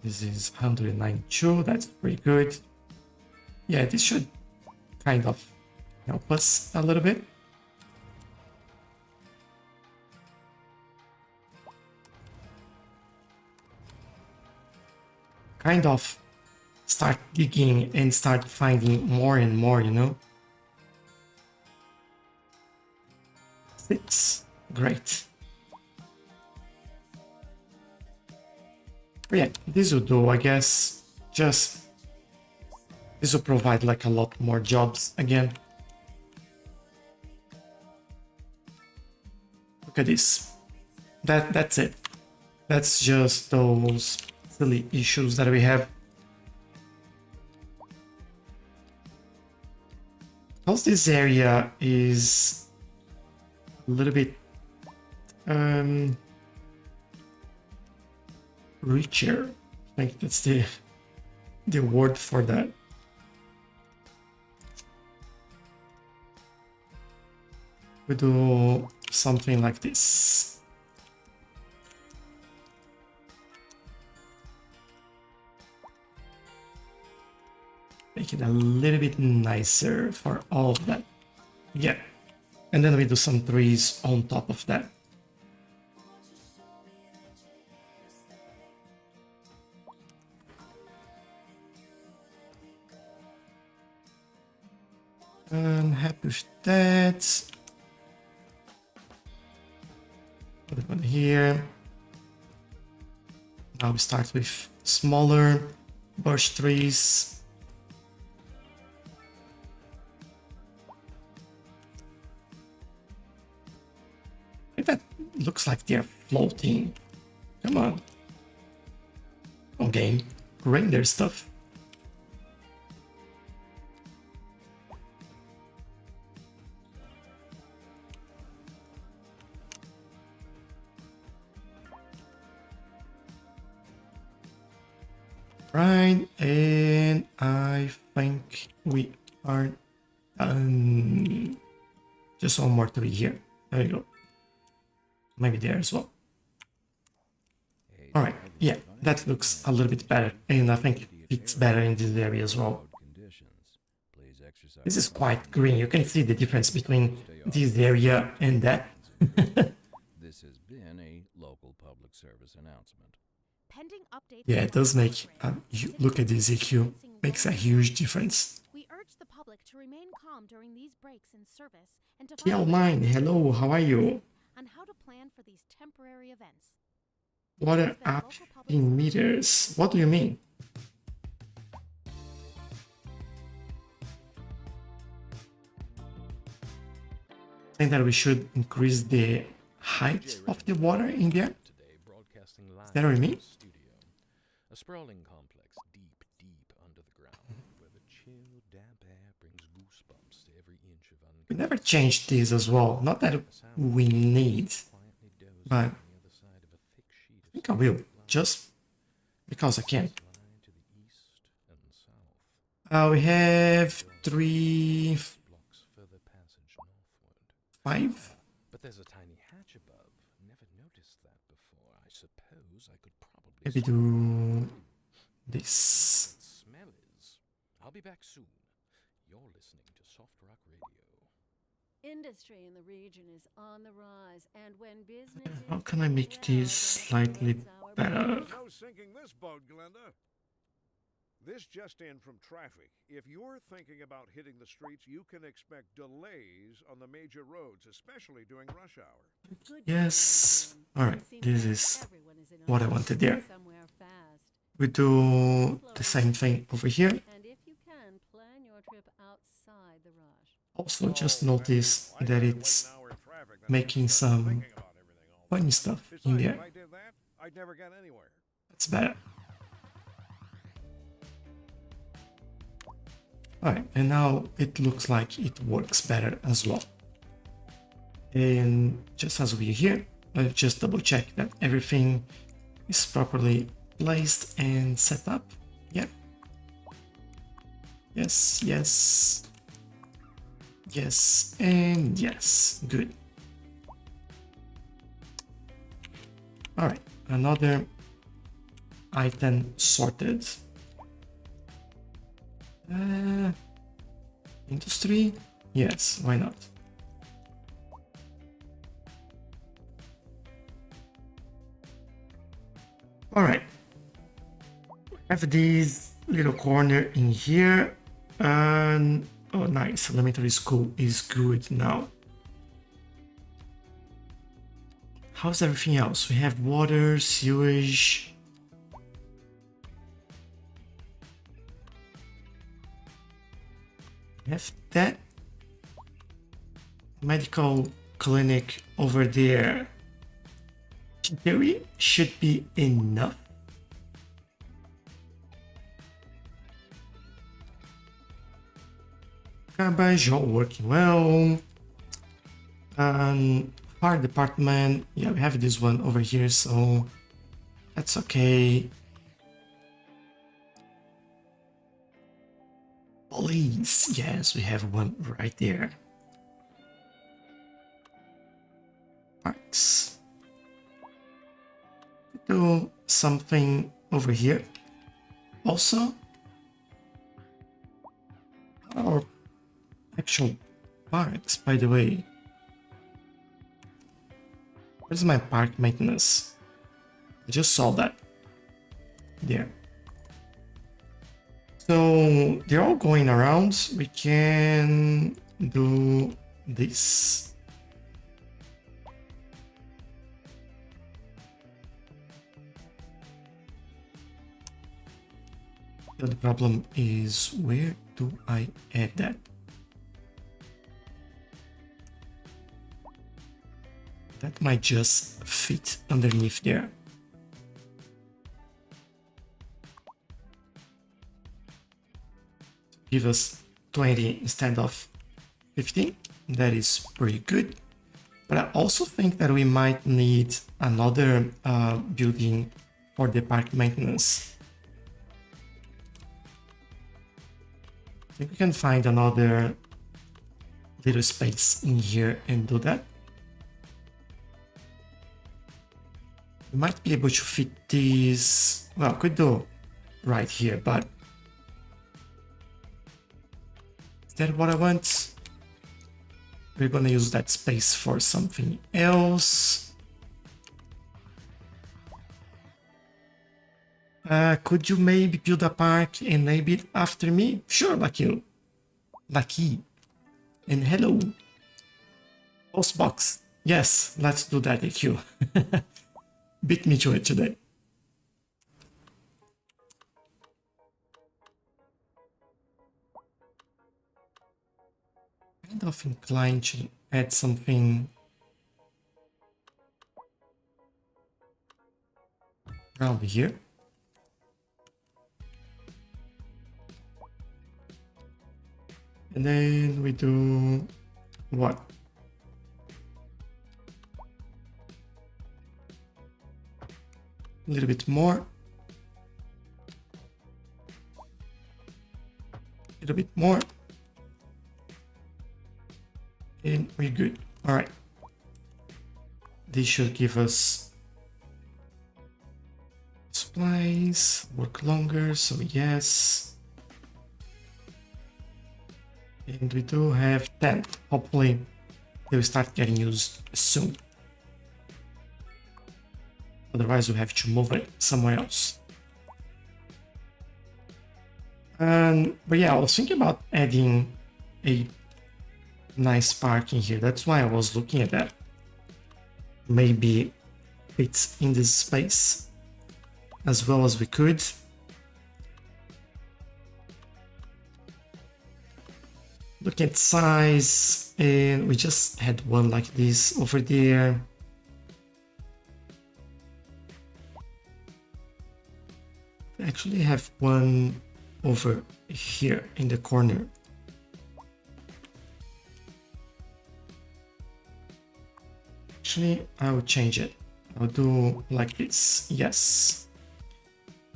This is 192. That's pretty good. Yeah, this should kind of help us a little bit. Kind of start digging and start finding more and more, you know? 6. Great. But yeah, this will do, I guess. Just this will provide like a lot more jobs again. Look at this. That's it. That's just those silly issues that we have. Because this area is a little bit richer. I think that's the word for that. We do something like this. Make it a little bit nicer for all of that. Yeah. And then we do some trees on top of that. I'm happy with that. Put it on here. Now we start with smaller birch trees. I think that looks like they're floating. Come on. Come on, game. Render stuff. Right, and I think we are done. Just one more tree here. There you go. Maybe there as well. Alright, yeah, that looks a little bit better, and I think it fits better in this area as well. This is quite green. You can see the difference between this area and that. This has been a local public service announcement. Pending updates. Yeah, it does make look at this EQ, makes a huge difference. We urge the public to remain calm during these breaks in service and to Tchelow, hello, how are you? on how to plan for these temporary events. Water up in meters. What do you mean? Saying that we should increase the height of the water in there? Today, broadcasting live Is that what you from mean? the studio. A sprawling complex deep, deep under the ground, where the chill, damp air brings goosebumps to every inch of We never changed this as well. Not that we need, quietly dozing but on the other side of a thick sheet I think I will, just because I can. line to the east and south. We have 3, Blocks further passage northward. 5. But there's a tiny hatch above. Never noticed that before. I suppose I could probably Maybe do this. What smell is. I'll be back soon. You're listening to Soft Rock Radio. Industry in the region is on the rise, and when business How is can I make doing this well, slightly it's our better? There's no sinking this boat, Glenda. This just in from traffic. If you're thinking about hitting the streets, you can expect delays on the major roads, especially during rush hour. Good Yes. plan, Alright, It seems this like is everyone is in a what I hurry wanted to get there. somewhere fast. We do the same thing over here. And if you can, plan your trip outside the rush. Also, just Oh, notice I that had to it's wait an hour in traffic, then I making started some thinking about everything all the funny time. stuff in Besides, there. if I did that, I'd never get anywhere. That's better. Alright, and now it looks like it works better as well. And just as we're here, let's just double check that everything is properly placed and set up. Yep. Yes, yes. Yes, and yes. Good. Alright, another item sorted. Industry? Yes, why not? Alright. Have this little corner in here. And oh nice, elementary school is good now. How's everything else? We have water, sewage. We have that medical clinic over there. In theory, should be enough. Garbage all working well. Fire department, yeah, we have this one over here, so that's okay. Police, yes, we have one right there. Parks. Do something over here. Also, our actual parks, by the way. Where's my park maintenance? I just saw that. There. So they're all going around. We can do this. The problem is, where do I add that? That might just fit underneath there. Give us 20 instead of 15. That is pretty good. But I also think that we might need another building for the park maintenance. I think we can find another little space in here and do that. We might be able to fit these, well, could do right here, but is that what I want? We're gonna use that space for something else. Could you maybe build a park and name it after me? Sure, Lucky. Lucky. And hello. Postbox. Yes, let's do that, AQ. Beat me to it today. Kind of inclined to add something around here. And then we do what? A little bit more. A little bit more. And we're good. All right. This should give us supplies, work longer, so yes. And we do have 10. Hopefully they will start getting used soon. Otherwise we'll have to move it somewhere else. But yeah, I was thinking about adding a nice park in here. That's why I was looking at that. Maybe fits in this space as well as we could. Look at size, and we just had one like this over there. We actually have one over here in the corner. Actually, I will change it. I'll do like this. Yes.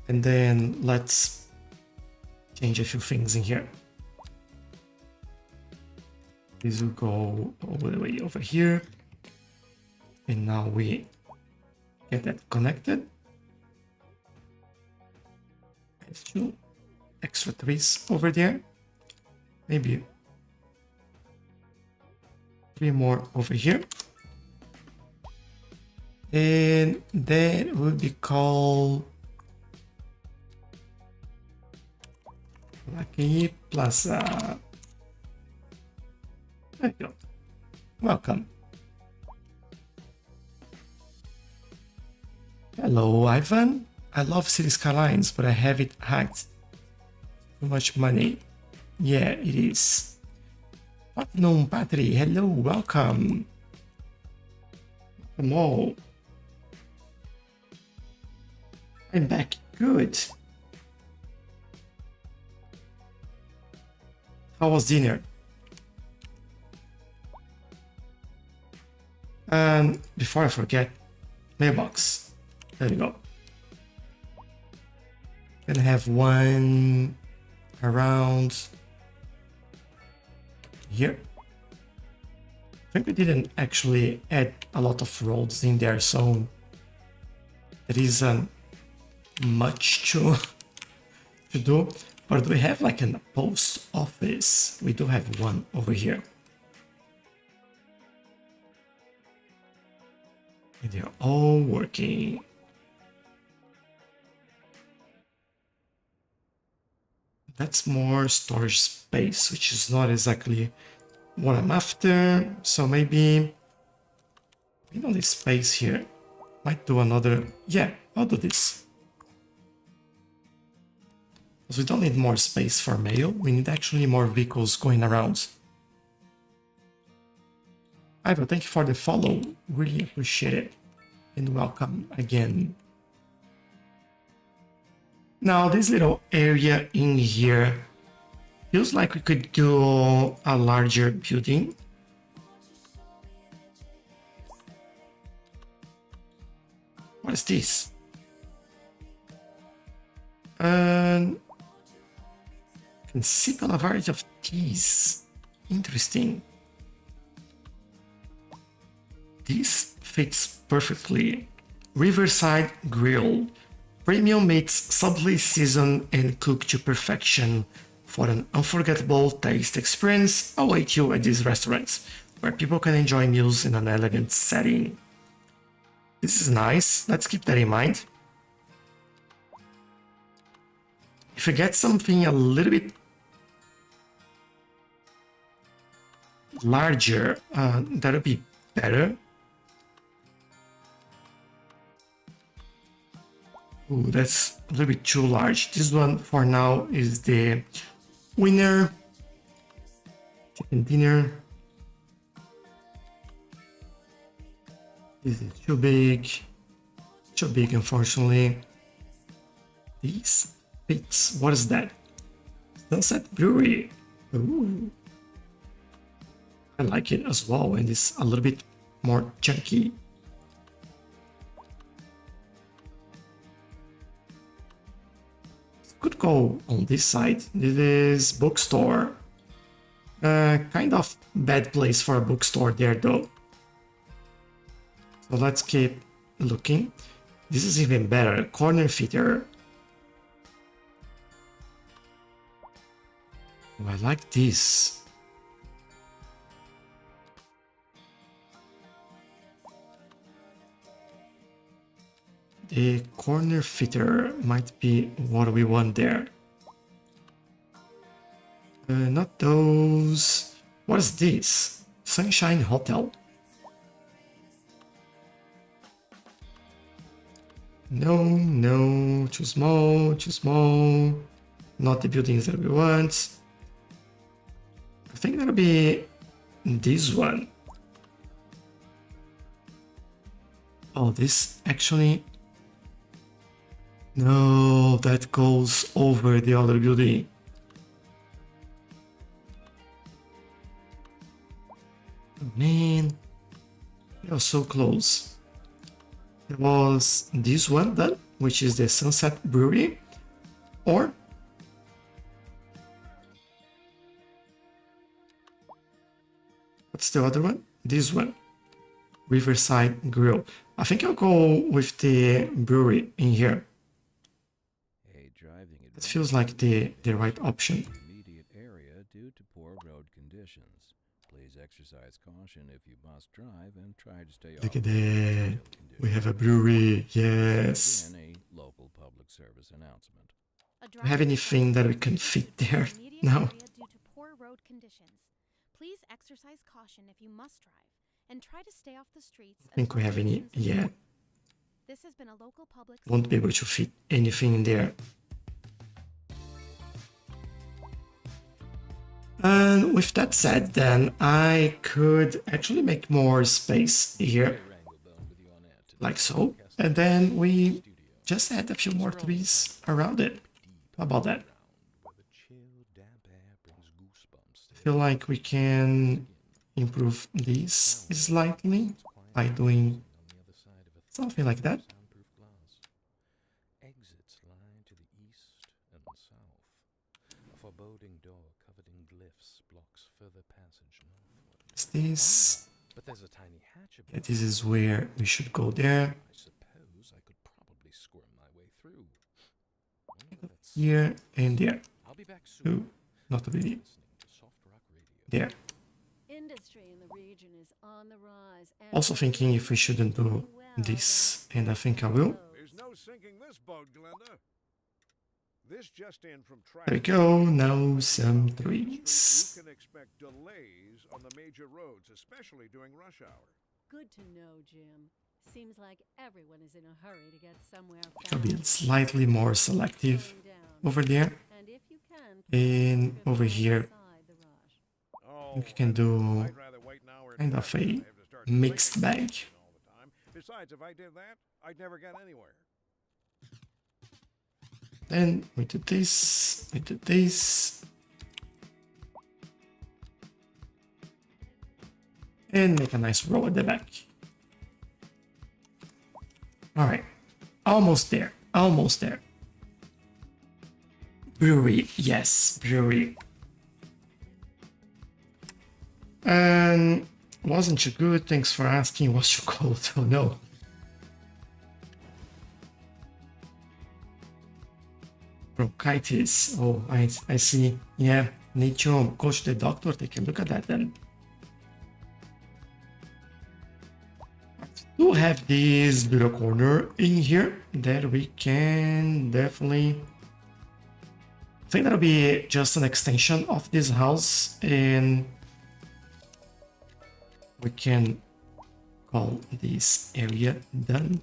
And then let's change a few things in here. This will go all the way over here. And now we get that connected. Add 2 extra trees over there. Maybe 3 more over here. And that will be called Lucky Plaza. There you go. Welcome. Hello, Ivan. I love Cities Skylines, but I have it hacked. Too much money. Yeah, it is. Platinum Patri, hello, welcome. Come on. I'm back. Good. How was dinner? And before I forget, mailbox. There you go. Gonna have one around here. I think we didn't actually add a lot of roads in there, so there isn't much to do. But we have like a post office. We do have one over here. And they're all working. That's more storage space, which is not exactly what I'm after. So maybe on this space here, might do another. Yeah, I'll do this. Because we don't need more space for mail. We need actually more vehicles going around. Ivo, thank you for the follow. Really appreciate it. And welcome again. Now, this little area in here feels like we could do a larger building. What is this? And can sip on a variety of teas. Interesting. This fits perfectly. Riverside Grill. Premium meats subtly seasoned and cooked to perfection for an unforgettable taste experience await you at these restaurants, where people can enjoy meals in an elegant setting. This is nice. Let's keep that in mind. If I get something a little bit larger, that would be better. Ooh, that's a little bit too large. This one for now is the winner. Chicken dinner. This is too big. Too big, unfortunately. These fits. What is that? Sunset Brewery. Ooh. I like it as well, and it's a little bit more chunky. Could go on this side. This is bookstore. Kind of bad place for a bookstore there though. So let's keep looking. This is even better. Corner theater. Oh, I like this. The corner theater might be what we want there. Not those. What is this? Sunshine Hotel. No, no, too small, too small. Not the buildings that we want. I think that'll be this one. Oh, this actually... No, that goes over the other building. Man, they are so close. There was this one done, which is the Sunset Brewery, or what's the other one? This one, Riverside Grill. I think I'll go with the brewery in here. It feels like the right option. Immediate area due to poor road conditions. Please exercise caution if you must drive and try to stay Look off at that. We have a brewery. Yes. Again, a local public service announcement. Do we have anything that we can fit there? No. Due to poor road conditions. Please exercise caution if you must drive and try to stay off the streets. I think we have any. Yeah. This has been a local public. Won't be able to fit anything in there. And with that said, then I could actually make more space here, like so, and then we just add a few more trees around it. How about that? I feel like we can improve this slightly by doing something like that. Exits lie to the east and south. A foreboding door covered in glyphs blocks further passage northward. Is this? But there's a tiny hatch above. Yeah, this is where we should go there. I suppose I could probably squirm my way through. Here and there. I'll be back soon. Ooh, not really. Listening to soft rock radio. There. Industry in the region is on the rise. And Also thinking if we shouldn't do this, and I think I will. There's no sinking this boat, Glenda. This just in from There we traffic. go. Now some You trees. can expect delays on the major roads, especially during rush hour. good to know, Jim. Seems like everyone is in a hurry to get somewhere I'll be fast. slightly more selective Slowing down. over there. And if you can, And keep it over here, alongside the rush. Oh, we can do I'd rather wait an hour kind in of traffic a than have to start mixed thinking bag. all the time. Besides, if I did that, I'd never get anywhere. Then we do this, we do this. And make a nice row at the back. Alright, almost there, almost there. Brewery, yes, brewery. And wasn't too good, thanks for asking. Was too cold, oh no. Bronchitis, oh, I see. Yeah, need to go to the doctor, take a look at that then. We do have this little corner in here that we can definitely I think that'll be just an extension of this house, and we can call this area done.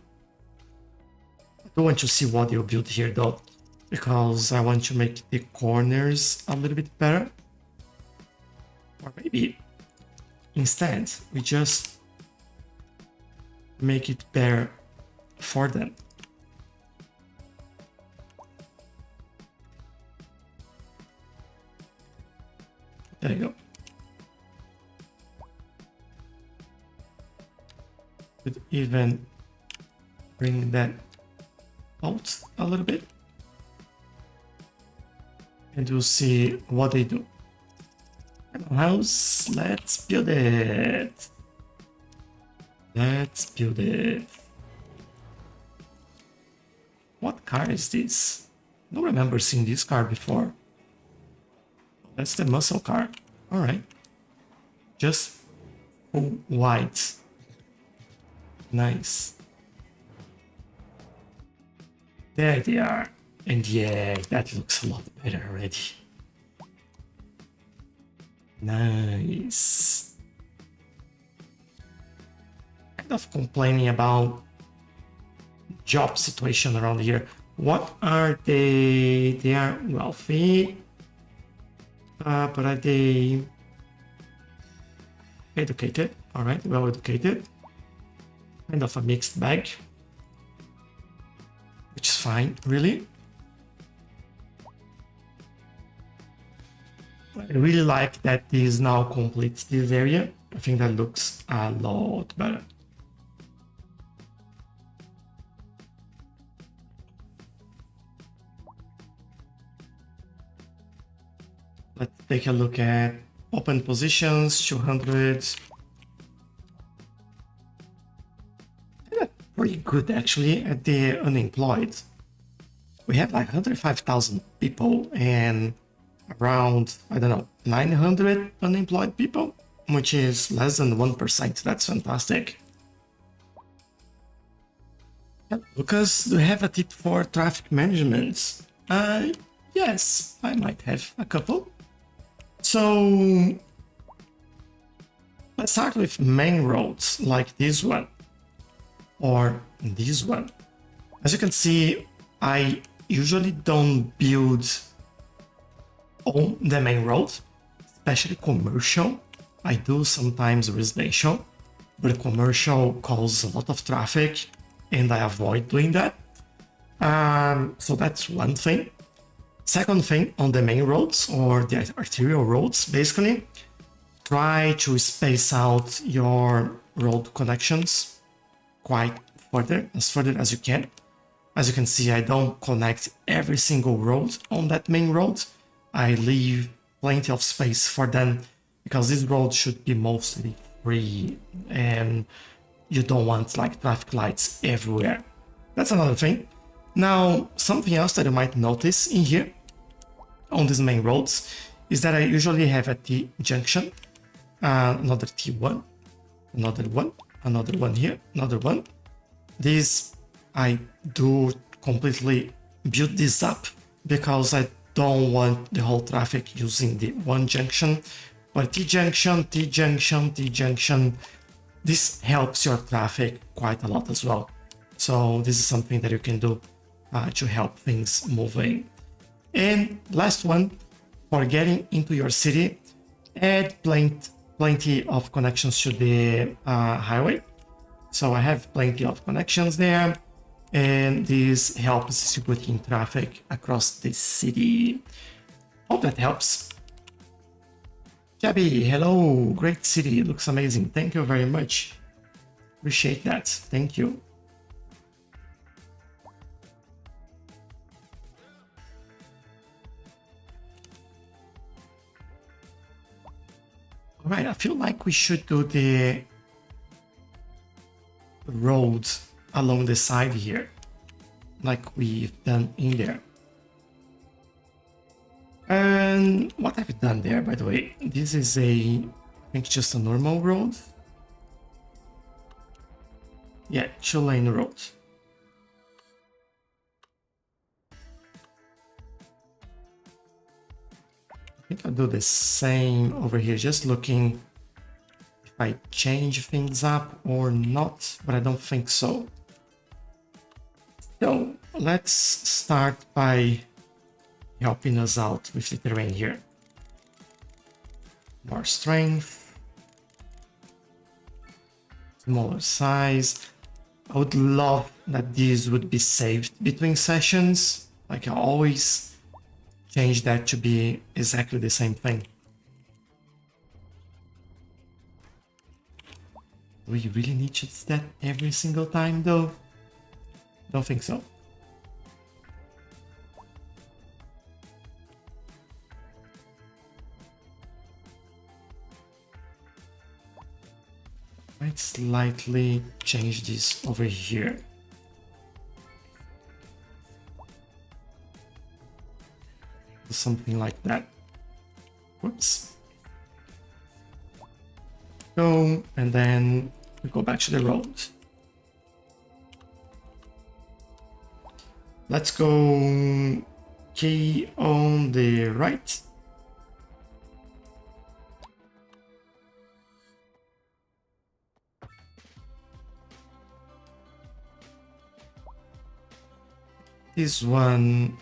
I don't want to see what you built here though, because I want to make the corners a little bit better. Or maybe instead we just make it better for them. There you go. Could even bring that out a little bit. And we'll see what they do. House, let's build it. Let's build it. What car is this? I don't remember seeing this car before. That's the muscle car. Alright. Just full white. Nice. There they are. And yeah, that looks a lot better already. Nice. Kind of complaining about job situation around here. What are they? They are wealthy. But are they educated? Alright, well educated. Kind of a mixed bag. Which is fine, really. I really like that this now completes this area. I think that looks a lot better. Let's take a look at open positions, 200. Pretty good actually at the unemployed. We have like 105,000 people and around, I don't know, 900 unemployed people, which is less than 1%. That's fantastic. Lucas, do you have a tip for traffic management? Yes, I might have a couple. So let's start with main roads like this one or this one. As you can see, I usually don't build on the main road, especially commercial. I do sometimes residential, but commercial causes a lot of traffic and I avoid doing that. So that's one thing. Second thing, on the main roads or the arterial roads, basically, try to space out your road connections quite further as you can. As you can see, I don't connect every single road on that main road. I leave plenty of space for them because this road should be mostly free and you don't want like traffic lights everywhere. That's another thing. Now, something else that you might notice in here on these main roads is that I usually have a T junction, another T1, another one here, another one. This I do completely build this up because I don't want the whole traffic using the one junction, but T junction, T junction, T junction. This helps your traffic quite a lot as well. So this is something that you can do to help things moving. And last one, for getting into your city, add plenty of connections to the highway. So I have plenty of connections there, and this helps distributing traffic across the city. Hope that helps. Jabby, hello, great city, looks amazing. Thank you very much. Appreciate that. Thank you. All right, I feel like we should do the road along the side here, like we've done in there. And what have you done there, by the way? This is I think just a normal road. Yeah, 2-lane road. think I'll do the same over here, just looking if I change things up or not, but I don't think so. So let's start by helping us out with the terrain here. More strength, smaller size. I would love that these would be saved between sessions. Like I always change that to be exactly the same thing. Do we really need to do that every single time though? Don't think so. Might slightly change this over here. Something like that. Whoops. Go, and then we go back to the road. Let's go key on the right. This one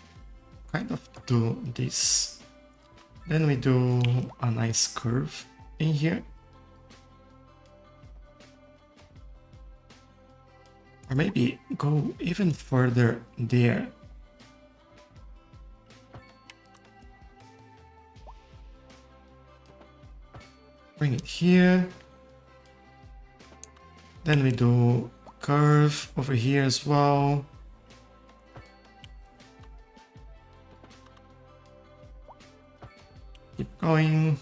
kind of do this. Then we do a nice curve in here. Or maybe go even further there. Bring it here. Then we do curve over here as well. Keep going.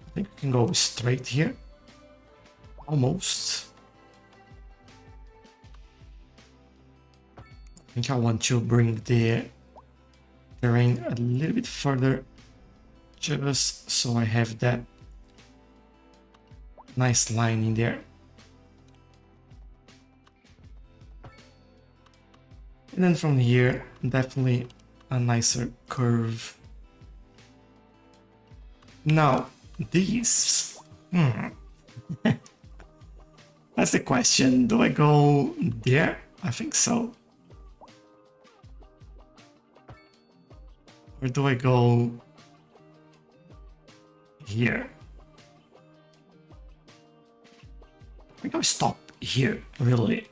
I think we can go straight here. Almost. I think I want to bring the terrain a little bit further, just so I have that nice line in there. And then from here, definitely a nicer curve. Now, these... That's the question. Do I go there? I think so. Or do I go here? I think I'll stop here, really.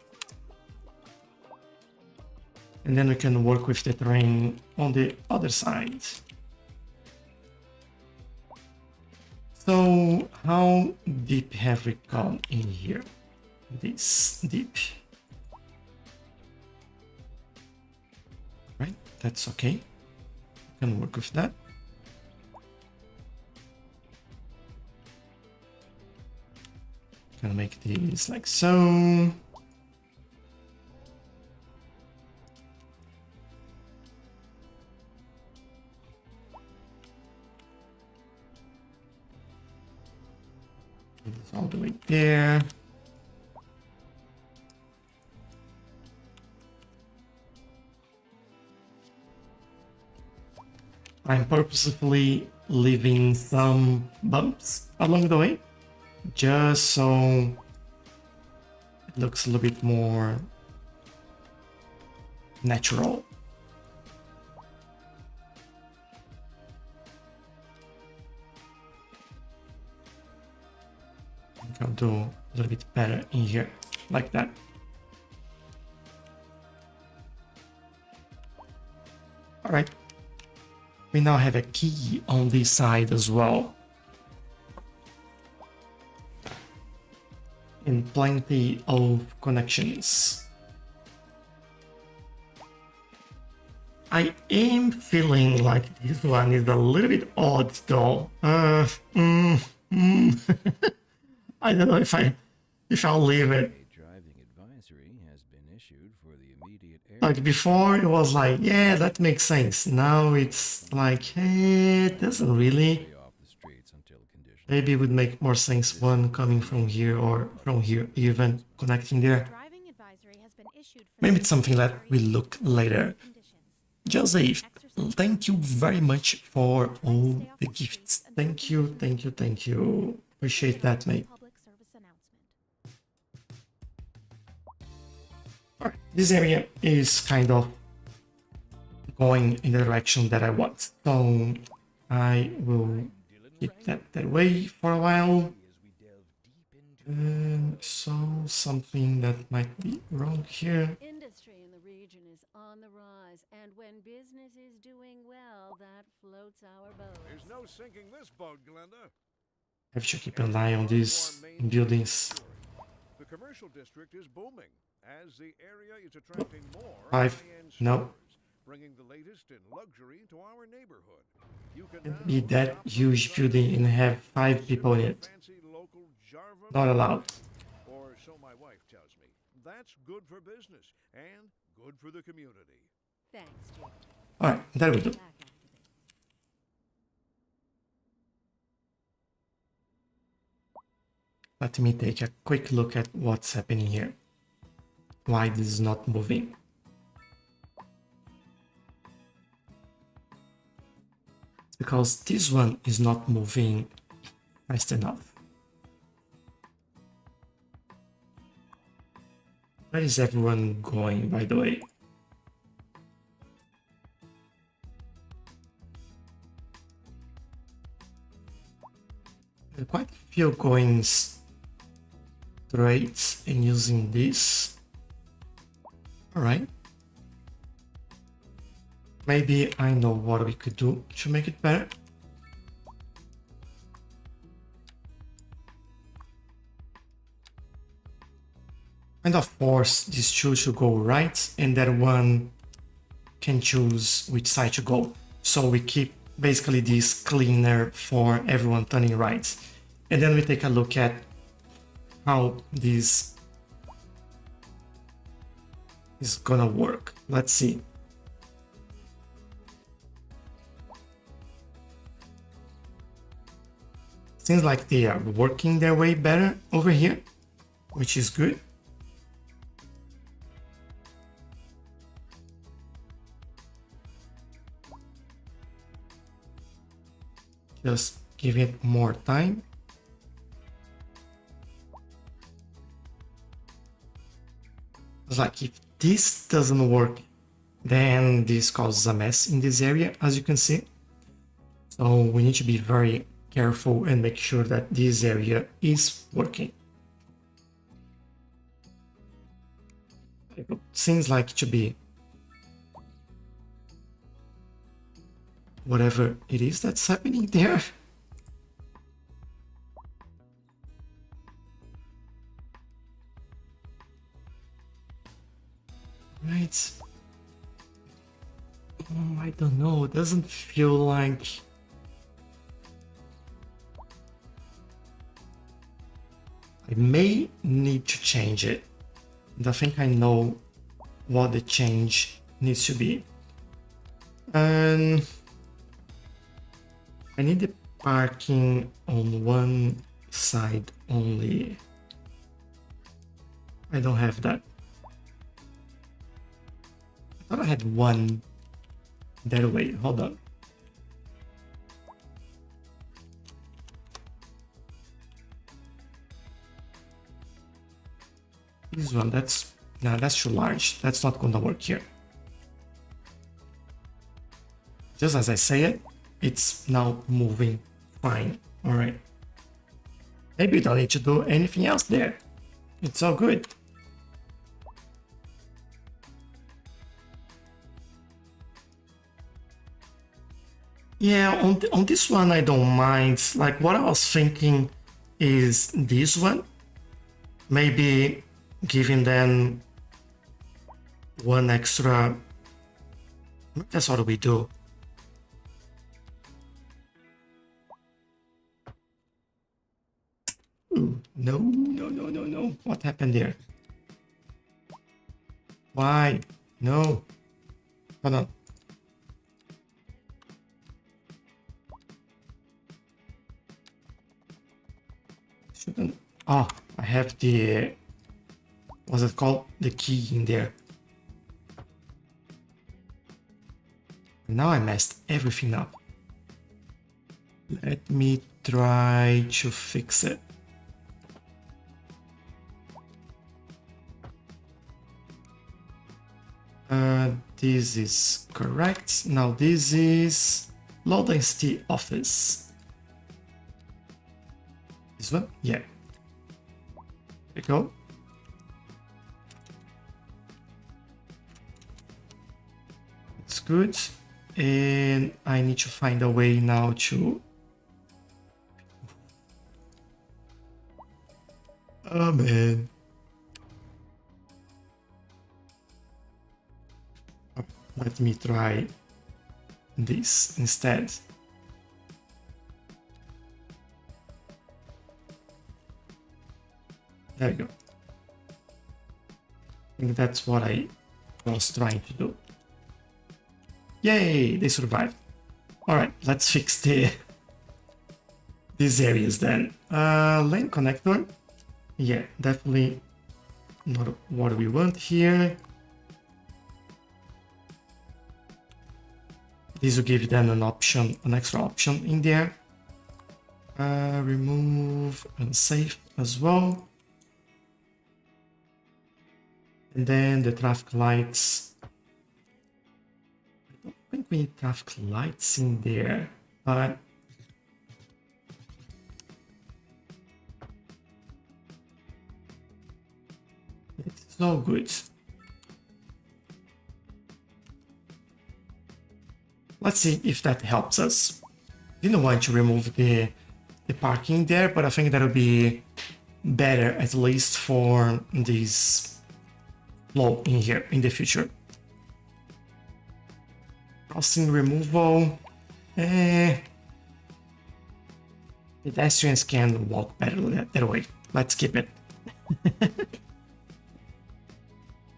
And then we can work with the terrain on the other side. So, how deep have we gone in here? This deep. Right, that's okay. Can work with that. Gonna make these like so. It's all the way there. I'm purposefully leaving some bumps along the way, just so it looks a little bit more natural. I think I'll do a little bit better in here, like that. All right. We now have a key on this side as well. And plenty of connections. I am feeling like this one is a little bit odd though. I don't know if I'll leave it. A driving advisory has been issued for the immediate area. Like before it was like, yeah, that makes sense. Now it's like, hey, it doesn't really. Stay off the streets until conditions. Maybe it would make more sense one coming from here or from here, even connecting there. Driving advisory has been issued for Maybe the it's something that we area look later. conditions. Joseph, thank you very much for all the gifts. Thank you, thank you, thank you. Appreciate that, mate. Public service announcement. Alright, this area is kind of going in the direction that I want. So I will keep that way for a while. So something that might be wrong here. Industry in the region is on the rise, and when business is doing well, that floats our boat. There's no sinking this boat, Glenda. Have to keep an eye on these buildings. The commercial district is booming as the area is attracting more 5. high-end No. stores, bringing the latest in luxury to our neighborhood. You can now Be that shop huge for building and have 5 people in it. fancy local Jarva Not allowed. Or so my wife tells me. That's good for business and good for the community. Thanks, Jim. Alright, there we go. Back after this. Let me take a quick look at what's happening here. Why this is not moving. It's because this one is not moving fast enough. Where is everyone going, by the way? There are quite a few going straight and using this. Alright. Maybe I know what we could do to make it better. And of course, these two should go right, and that one can choose which side to go. So we keep basically this cleaner for everyone turning right. And then we take a look at how this is gonna work. Let's see. Seems like they are working their way better over here, which is good. Just give it more time. It's like if this doesn't work, then this causes a mess in this area, as you can see. So we need to be very careful and make sure that this area is working. It seems like it should be whatever it is that's happening there. Right. I don't know. It doesn't feel like I may need to change it. And I think I know what the change needs to be. And I need the parking on one side only. I don't have that. I thought I had one that way. Hold on. This one, that's too large. That's not gonna work here. Just as I say it, it's now moving fine. All right. Maybe you don't need to do anything else there. It's all good. Yeah, on this one I don't mind. Like what I was thinking is this one. Maybe giving them one extra. That's what we do. Ooh, no. What happened there? Why? No. Hold on. Shouldn't. Oh, I have the. What's it called? The key in there. Now I messed everything up. Let me try to fix it. This is correct. Now this is low density office. This one? Yeah. There we go. It's good. And I need to find a way now to... Oh man. Let me try this instead. There we go. I think that's what I was trying to do. Yay, they survived. Alright, let's fix these areas then. Lane connector. Yeah, definitely not what we want here. This will give them an option, an extra option in there. Remove unsafe as well. And then the traffic lights. I don't think we need traffic lights in there, but it's all good. Let's see if that helps us. Didn't want to remove the parking there, but I think that'll be better, at least for this flow in here in the future. Crossing removal. Pedestrians can walk better that way. Let's keep it.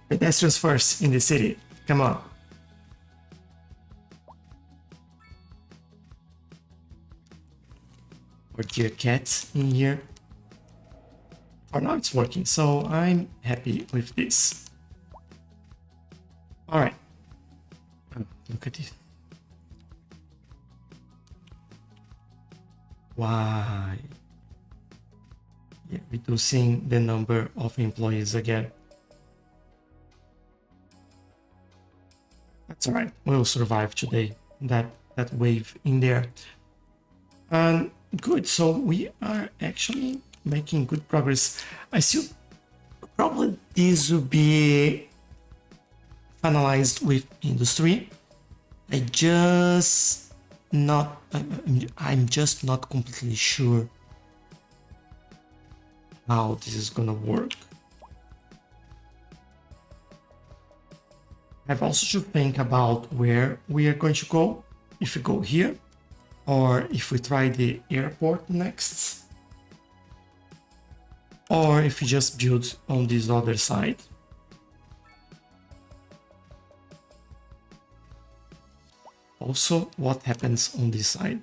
Pedestrians first in the city. Come on. Or dear cat in here. For now it's working, so I'm happy with this. Alright. Look at this. Why? Yeah, reducing the number of employees again. That's alright. We'll survive today. That wave in there. And good, so we are actually making good progress. I assume probably this will be finalized with industry. I'm just not completely sure how this is gonna work. I've also to think about where we are going to go. If we go here, or if we try the airport next, or if we just build on this other side. Also, what happens on this side?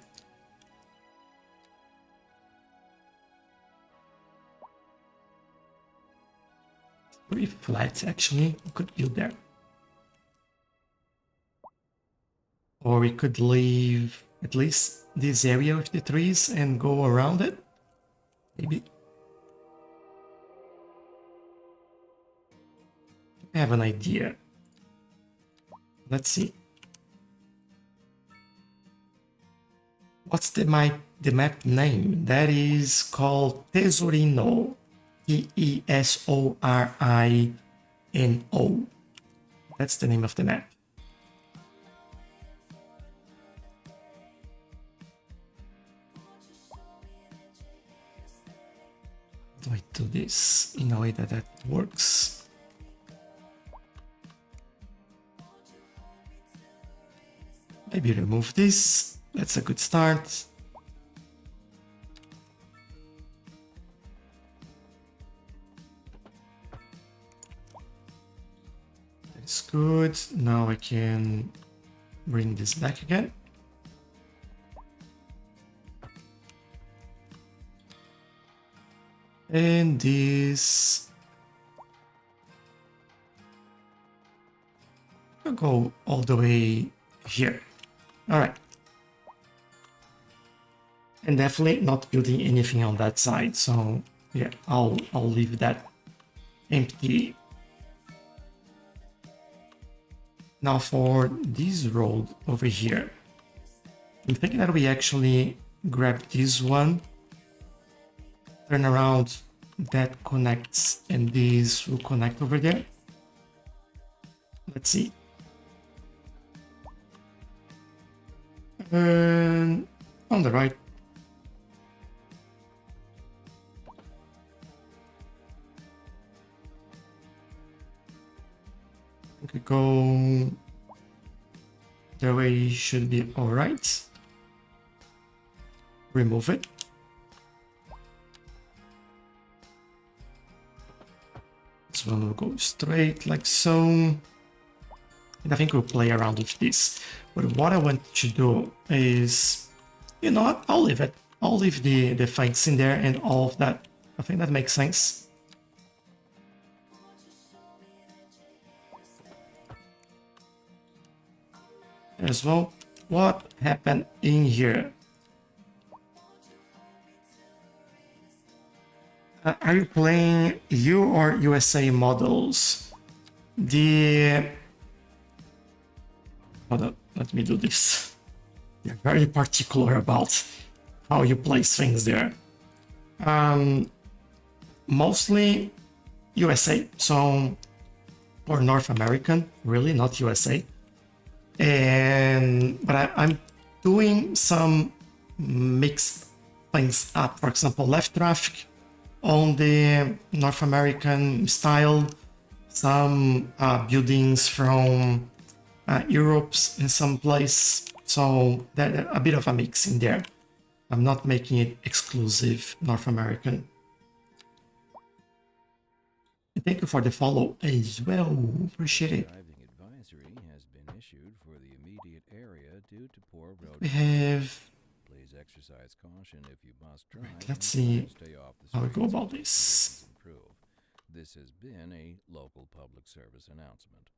Pretty flat, actually. We could build there. Or we could leave at least this area with the trees and go around it. Maybe. I have an idea. Let's see. What's the map name? That is called Tesorino. Tesorino. That's the name of the map. Do I do this in a way that works? Maybe remove this. That's a good start. That's good. Now I can bring this back again. And this... I'll go all the way here. Alright. And definitely not building anything on that side, so yeah, I'll leave that empty. Now for this road over here, I'm thinking that we actually grab this one, turn around, that connects, and this will connect over there. Let's see. And on the right. We go the way should be all right. Remove it. This one will go straight like so. And I think we'll play around with this. But what I want to do is, you know what, I'll leave it. I'll leave the fence in there and all of that. I think that makes sense. As well, what happened in here? Are you playing U or USA models? Hold on, let me do this. They're very particular about how you place things there. Mostly USA, so or North American, really, not USA. But I'm doing some mixed things up. For example, left traffic on the North American style, some buildings from Europe in some place. So that a bit of a mix in there. I'm not making it exclusive North American. And thank you for the follow as well. Appreciate it. Driving advisory has been issued for the immediate area due to poor road. We have. Please exercise caution if you must drive. Right, let's see Stay off the how we go streets about until this. conditions improve. This has been a local public service announcement.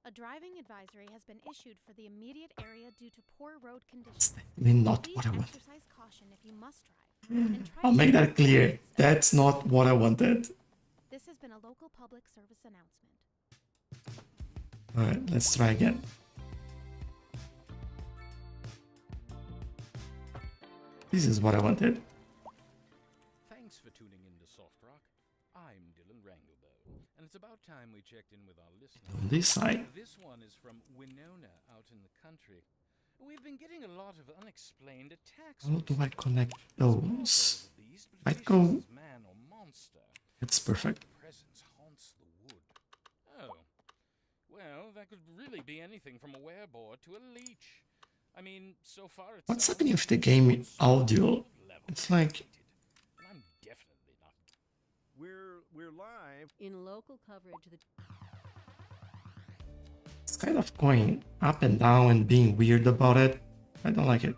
A driving advisory has been issued for the immediate area due to poor road conditions. Definitely not Please what I want. exercise caution if you must drive. And try I'll to make stay that off the clear. streets. That's not what I wanted. This has been a local public service announcement. Alright, let's try again. This is what I wanted. Thanks for tuning in to Soft Rock. I'm Dylan Ranglebow, and it's about time we checked in with our listeners. On this side. This one is from Winona out in the country. We've been getting a lot of unexplained attacks. How do I recently. connect It's more those? of a beast, but Might vicious go. as man or monster. It's perfect. Presence haunts the wood. Oh. Well, that could really be anything from a werebore to a leech. I mean, so far it's What's happening with the game audio? It's like and I'm definitely not. We're live. In local coverage, the it's kind of going up and down and being weird about it. I don't like it.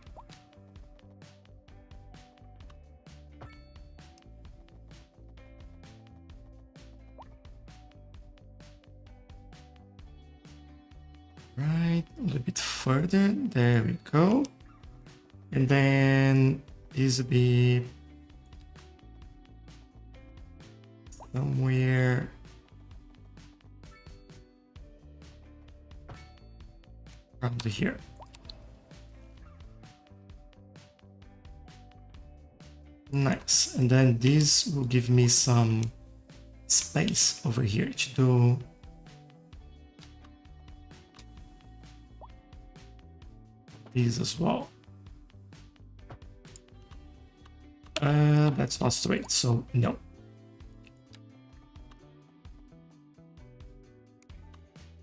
Right, a little bit further. There we go. And then this will be somewhere around here. Nice. And then this will give me some space over here to do these as well. That's not straight, so no.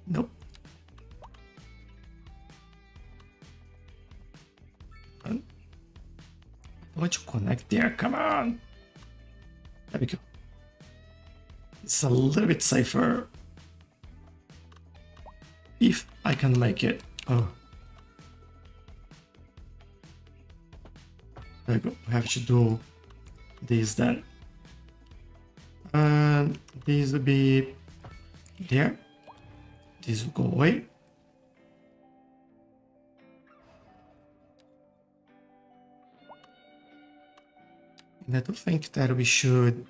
Nope. I want to connect there, come on. There we go. It's a little bit safer if I can make it. Oh. There we go. We have to do this then. This will be there. This will go away. And I do think that we should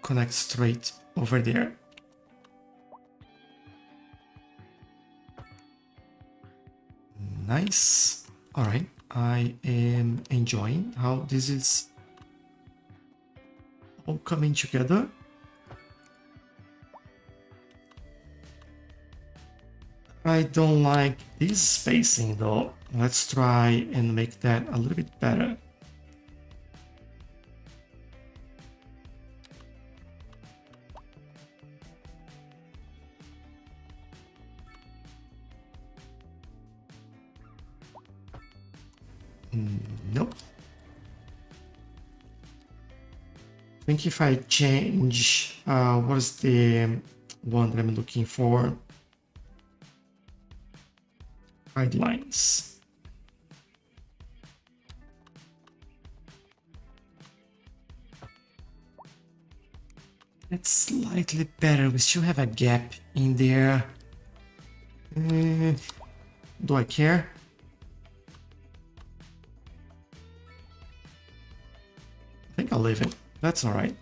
connect straight over there. Nice. All right, I am enjoying how this is all coming together. I don't like this spacing though. Let's try and make that a little bit better. Nope. I think if I change, what is the one that I'm looking for? Guidelines. It's slightly better. We still have a gap in there. Do I care? I think I'll leave it. That's all right.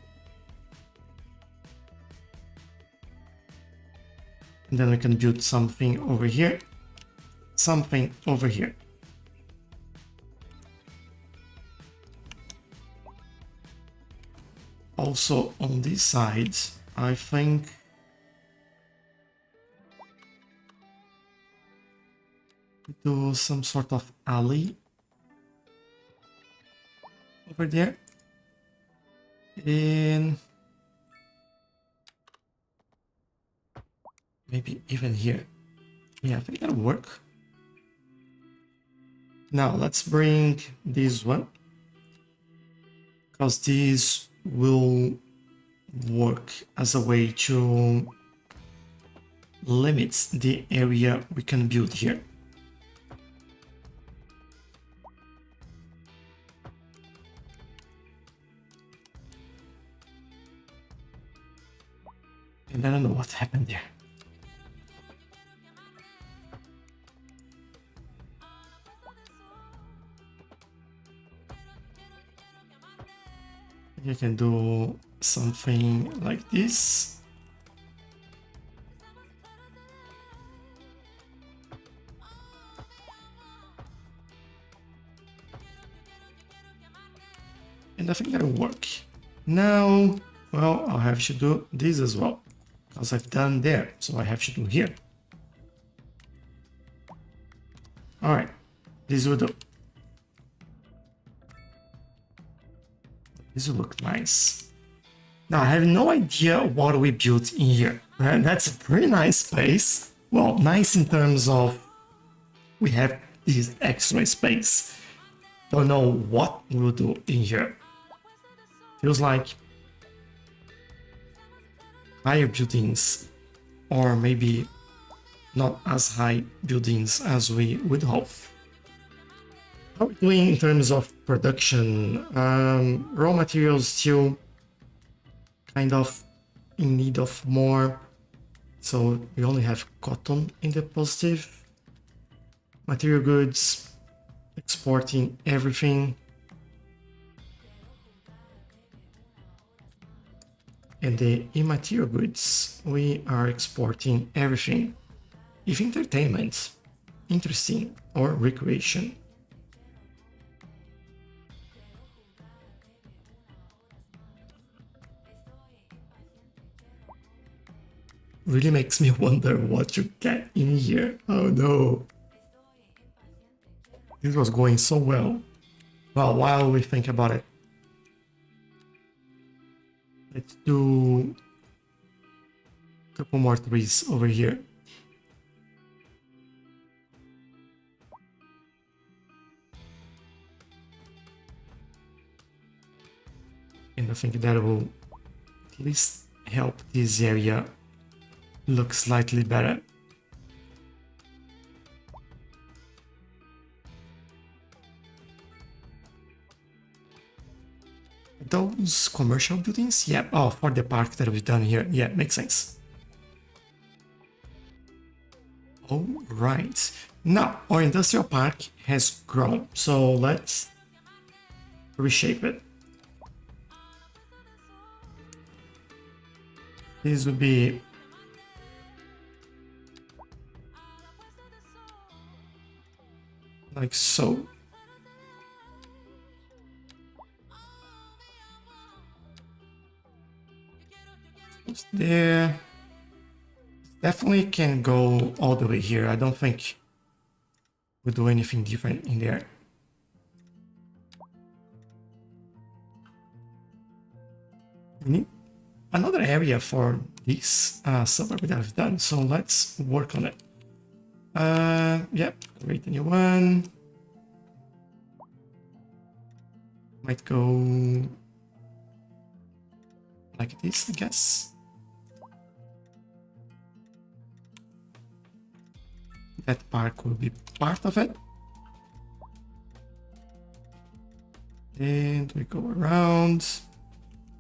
And then we can build something over here. Something over here. Also on this side, I think do some sort of alley over there. And maybe even here. Yeah, I think that'll work. Now let's bring this one, because this will work as a way to limit the area we can build here. And I don't know what happened there. You can do something like this. And I think that'll work. Now, well, I'll have to do this as well, because I've done there, so I have to do here. All right, this will do. This will look nice. Now, I have no idea what we built in here. That's a pretty nice space. Well, nice in terms of we have this extra space. Don't know what we'll do in here. Feels like higher buildings, or maybe not as high buildings as we would hope. How are we doing in terms of production? Raw materials still kind of in need of more. So we only have cotton in the positive. Material goods, exporting everything. And the immaterial goods, we are exporting everything. If entertainment, interesting, or recreation. Really makes me wonder what you get in here. Oh no. This was going so well. Well, while we think about it, let's do a couple more trees over here. And I think that will at least help this area look slightly better. Those commercial buildings? Yeah, oh, for the park that we've done here. Yeah, makes sense. All right. Now, our industrial park has grown, so let's reshape it. This would be like so. It's there. Definitely can go all the way here. I don't think we'll do anything different in there. We need another area for this suburb that I've done, so let's work on it. Yep, create a new one. Might go like this, I guess. That park will be part of it. And we go around.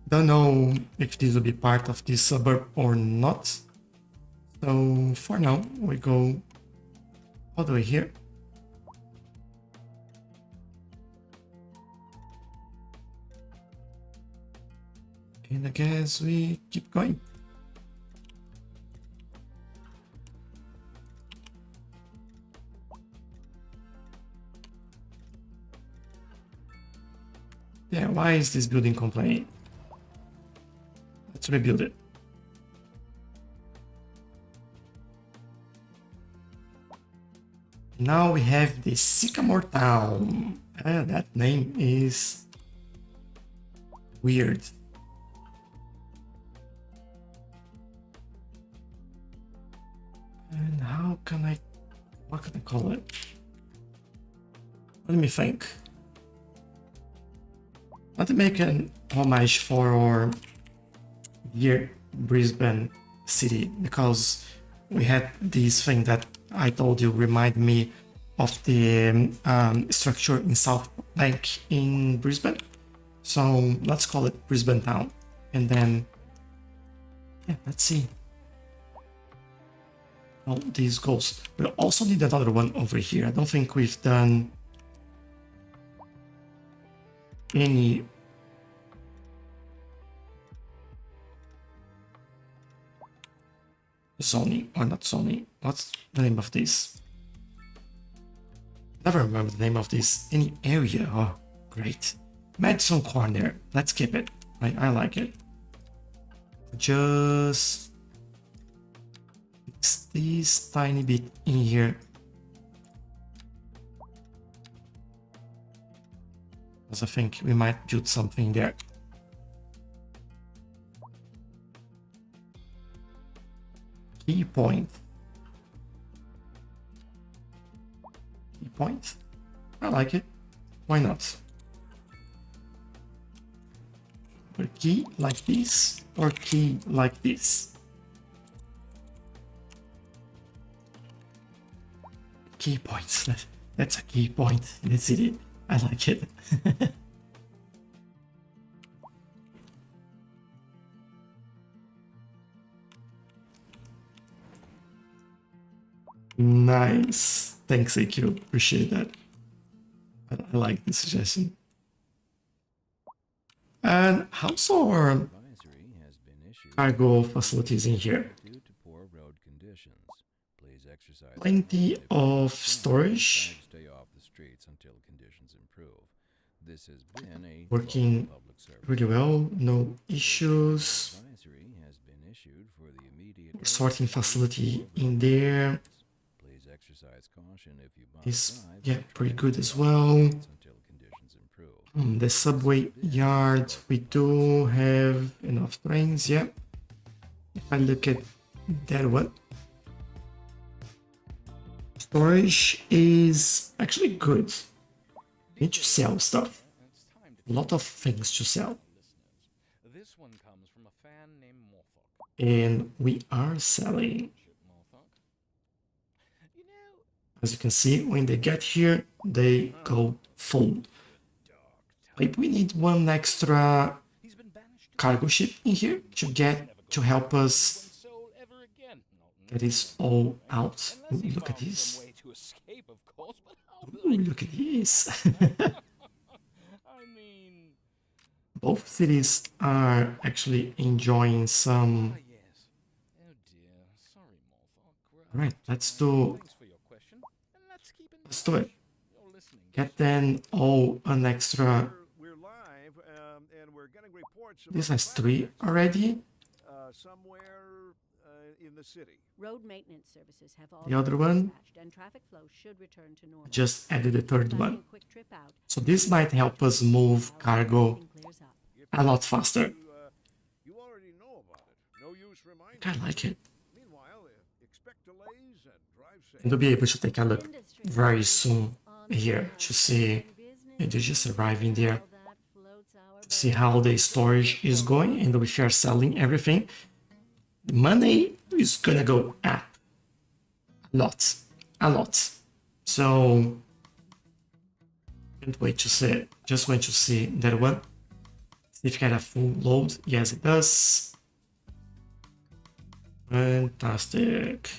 Don't know if this will be part of this suburb or not. So for now, we go all the way here. And I guess we keep going. Yeah, why is this building complaining? Let's rebuild it. Now we have the Sycamore Town. That name is weird. And how can I, what can I call it? Let me think. Let me make an homage for our dear Brisbane city, because we had this thing that I told you remind me of the structure in South Bank in Brisbane. So let's call it Brisbane Town. And then, yeah, let's see how this goes. We'll also need another one over here. I don't think we've done any zoning, or not zoning. What's the name of this? Never remember the name of this. Any area. Oh, great. Madison Corner. Let's keep it. I like it. Just fix this tiny bit in here. Because I think we might build something there. Key point. Key point. I like it. Why not? Or key like this, or key like this. Key points. That's a key point in the city. I like it. Nice. Thanks, AQ. Appreciate that. I like the suggestion. And how's our Advisory has been issued cargo facilities in here? due to poor road conditions. Please exercise Plenty caution of if you storage. decide to stay off the streets until conditions improve. This has been a Working local public service. really well. No issues. Advisory has been issued for the immediate Sorting facility in there Please exercise caution if you must is, drive yeah, or pretty travel good as off the well. streets until conditions improve. The subway yard, we do have enough trains, yeah. If I look at that one, storage is actually good. Need to sell stuff. It's time to A lot of things to sell. listeners. This one comes from a fan named Morthok. And we are selling. Morthok. You know, As you can see, when they get here, they go full. Like, we need one extra he's been banished to cargo ship in here to help us one soul ever again. get this all out. Ooh, Unless he look at found this. some way to escape, of course, but how Ooh, look at this. I mean, Both cities are actually enjoying some yes. Alright, let's do Thanks for your question, and let's keep in let's touch. do it. You're listening. Get then all an extra. We're live, and we're getting reports This about has traffic 3 accidents, already. somewhere in the city. Road maintenance services have all The other been one, dispatched, and traffic flow should return to normal. just added the third Planning one. a quick trip out. So this might help us move cargo Everything clears up. If a lot you- faster. You already know about it. No use reminding. I like it. Meanwhile, expect delays and drive safe. And we'll be able to take a look very soon here to see. It is just arriving there to see how the storage is going, and if you're selling everything, money is gonna go up a lot. So can't wait to see it. Just wait to see that one. See if it got a full load. Yes, it does. Fantastic.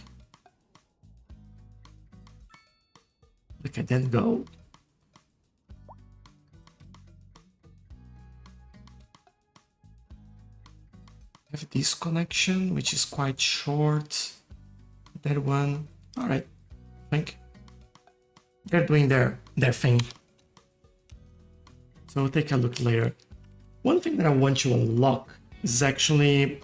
Look at that go. Have this connection, which is quite short. That one. Alright. I think they're doing their thing. So we'll take a look later. One thing that I want to unlock is actually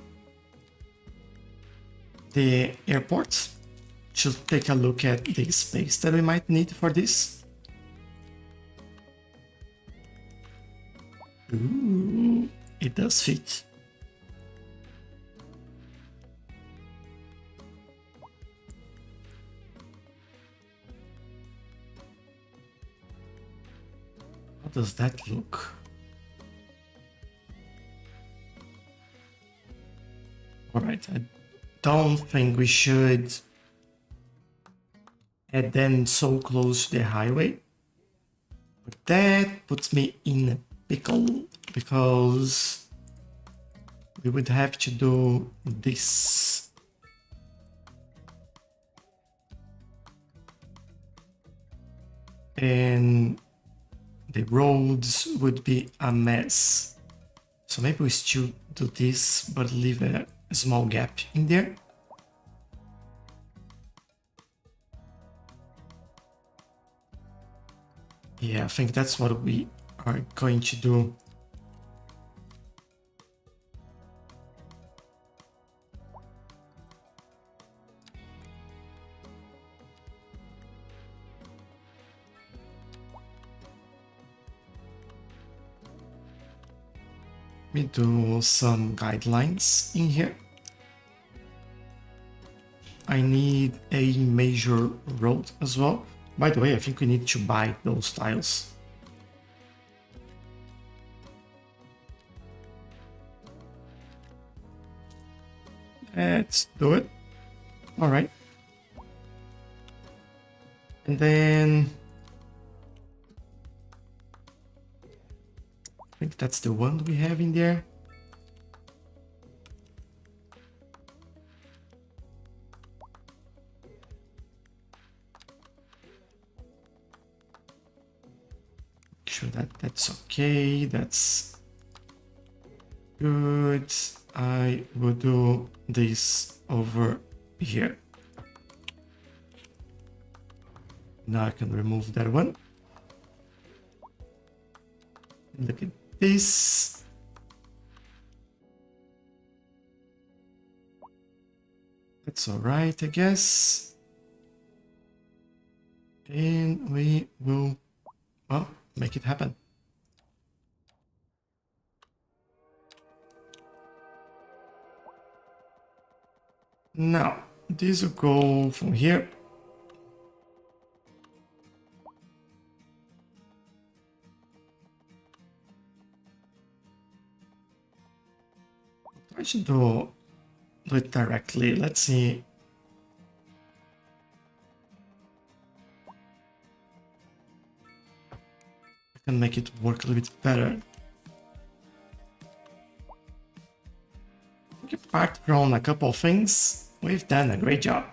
the airport. Should take a look at the space that we might need for this. Ooh, it does fit. How does that look? Alright, I don't think we should add them so close to the highway. But that puts me in a pickle because we would have to do this. And the roads would be a mess. So maybe we still do this, but leave a small gap in there. Yeah, I think that's what we are going to do. Let me do some guidelines in here. I need a major road as well. By the way, I think we need to buy those tiles. Let's do it. All right. And then I think that's the one we have in there. Sure that's okay. That's good. I will do this over here. Now I can remove that one. Look at this. That's all right, I guess. And we will, well, make it happen. Now, this will go from here. I should do it directly. Let's see. I can make it work a little bit better. Apart from a couple of things, we've done a great job.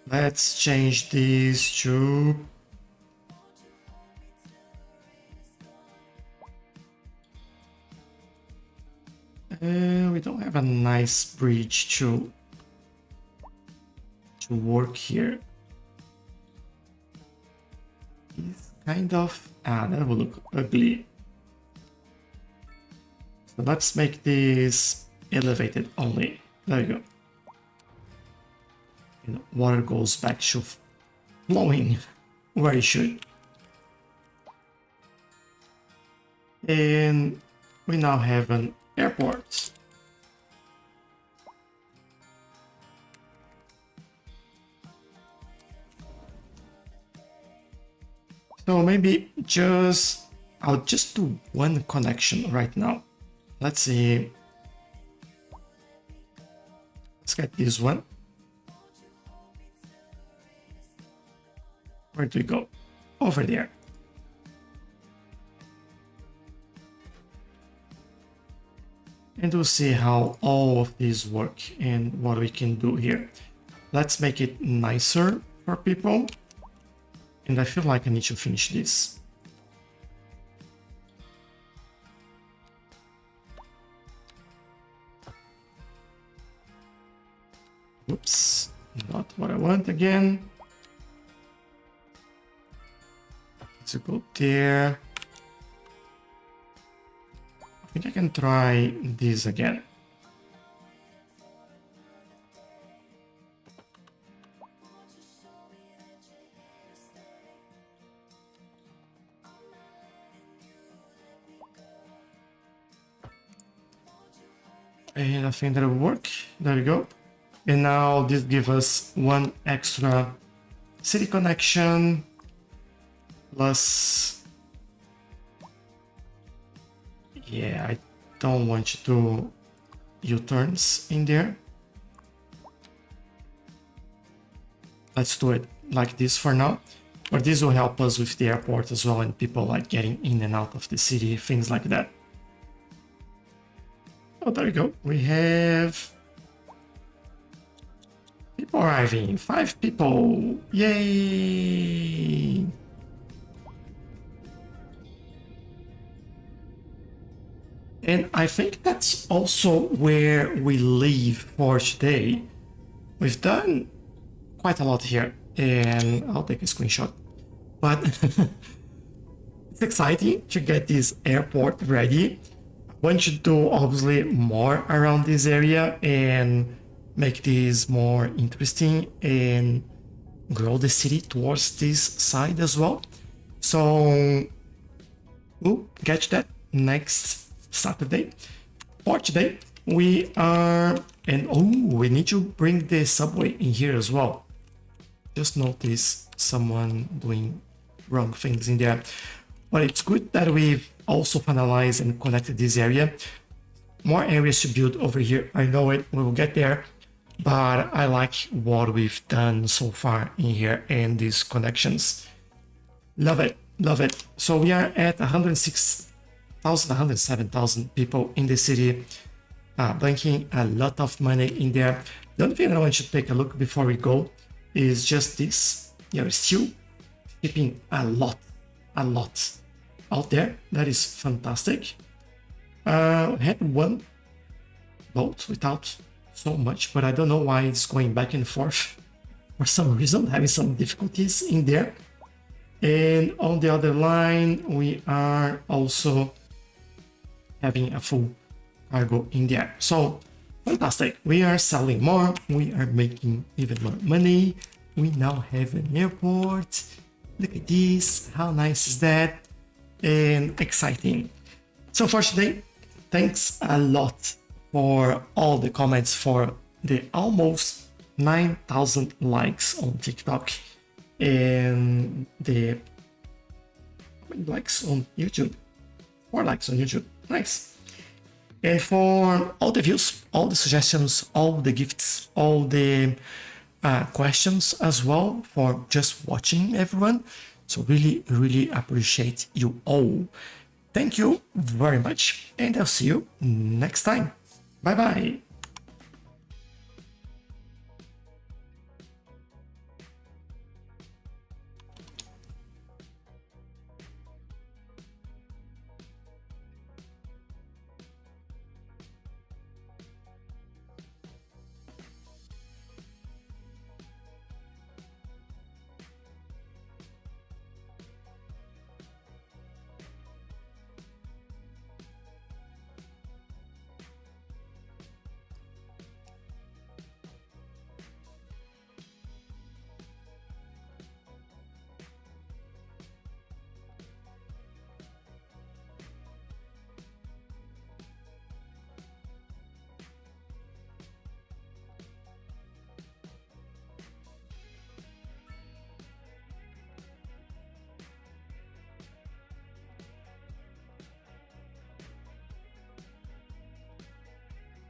Let's change these to we don't have a nice bridge too. to work here. It's kind of, that will look ugly. So let's make this elevated only. There you go. And water goes back to flowing where it should. And we now have an airport. So maybe I'll just do one connection right now. Let's see. Let's get this one. Where do we go? Over there. And we'll see how all of these work and what we can do here. Let's make it nicer for people. And I feel like I need to finish this. Oops, not what I want again. Let's go there. I think I can try this again. And I think that will work. There we go. And now this gives us one extra city connection plus. Yeah, I don't want to do U-turns in there. Let's do it like this for now. But this will help us with the airport as well and people like getting in and out of the city, things like that. Oh, there we go. We have people arriving. 5 people. Yay! And I think that's also where we leave for today. We've done quite a lot here, and I'll take a screenshot. But it's exciting to get this airport ready. I want to do obviously more around this area and make this more interesting and grow the city towards this side as well. So we'll get to that next Saturday. For today, we are, and we need to bring the subway in here as well. Just notice someone doing wrong things in there. But it's good that we've also finalized and connected this area. More areas to build over here. I know it, we will get there. But I like what we've done so far in here and these connections. Love it, love it. So we are at 106,000, 107,000 people in the city. Banking a lot of money in there. The only thing I want you to take a look before we go is just this. You're still keeping a lot out there. That is fantastic. Had one boat without so much, but I don't know why it's going back and forth for some reason, having some difficulties in there. And on the other line, we are also having a full cargo in there. So fantastic. We are selling more. We are making even more money. We now have an airport. Look at this. How nice is that? And exciting. So for today, thanks a lot for all the comments, for the almost 9,000 likes on TikTok and the likes on YouTube. 4 likes on YouTube. Nice. And for all the views, all the suggestions, all the gifts, all the questions as well, for just watching, everyone. So really appreciate you all. Thank you very much, and I'll see you next time. Bye bye.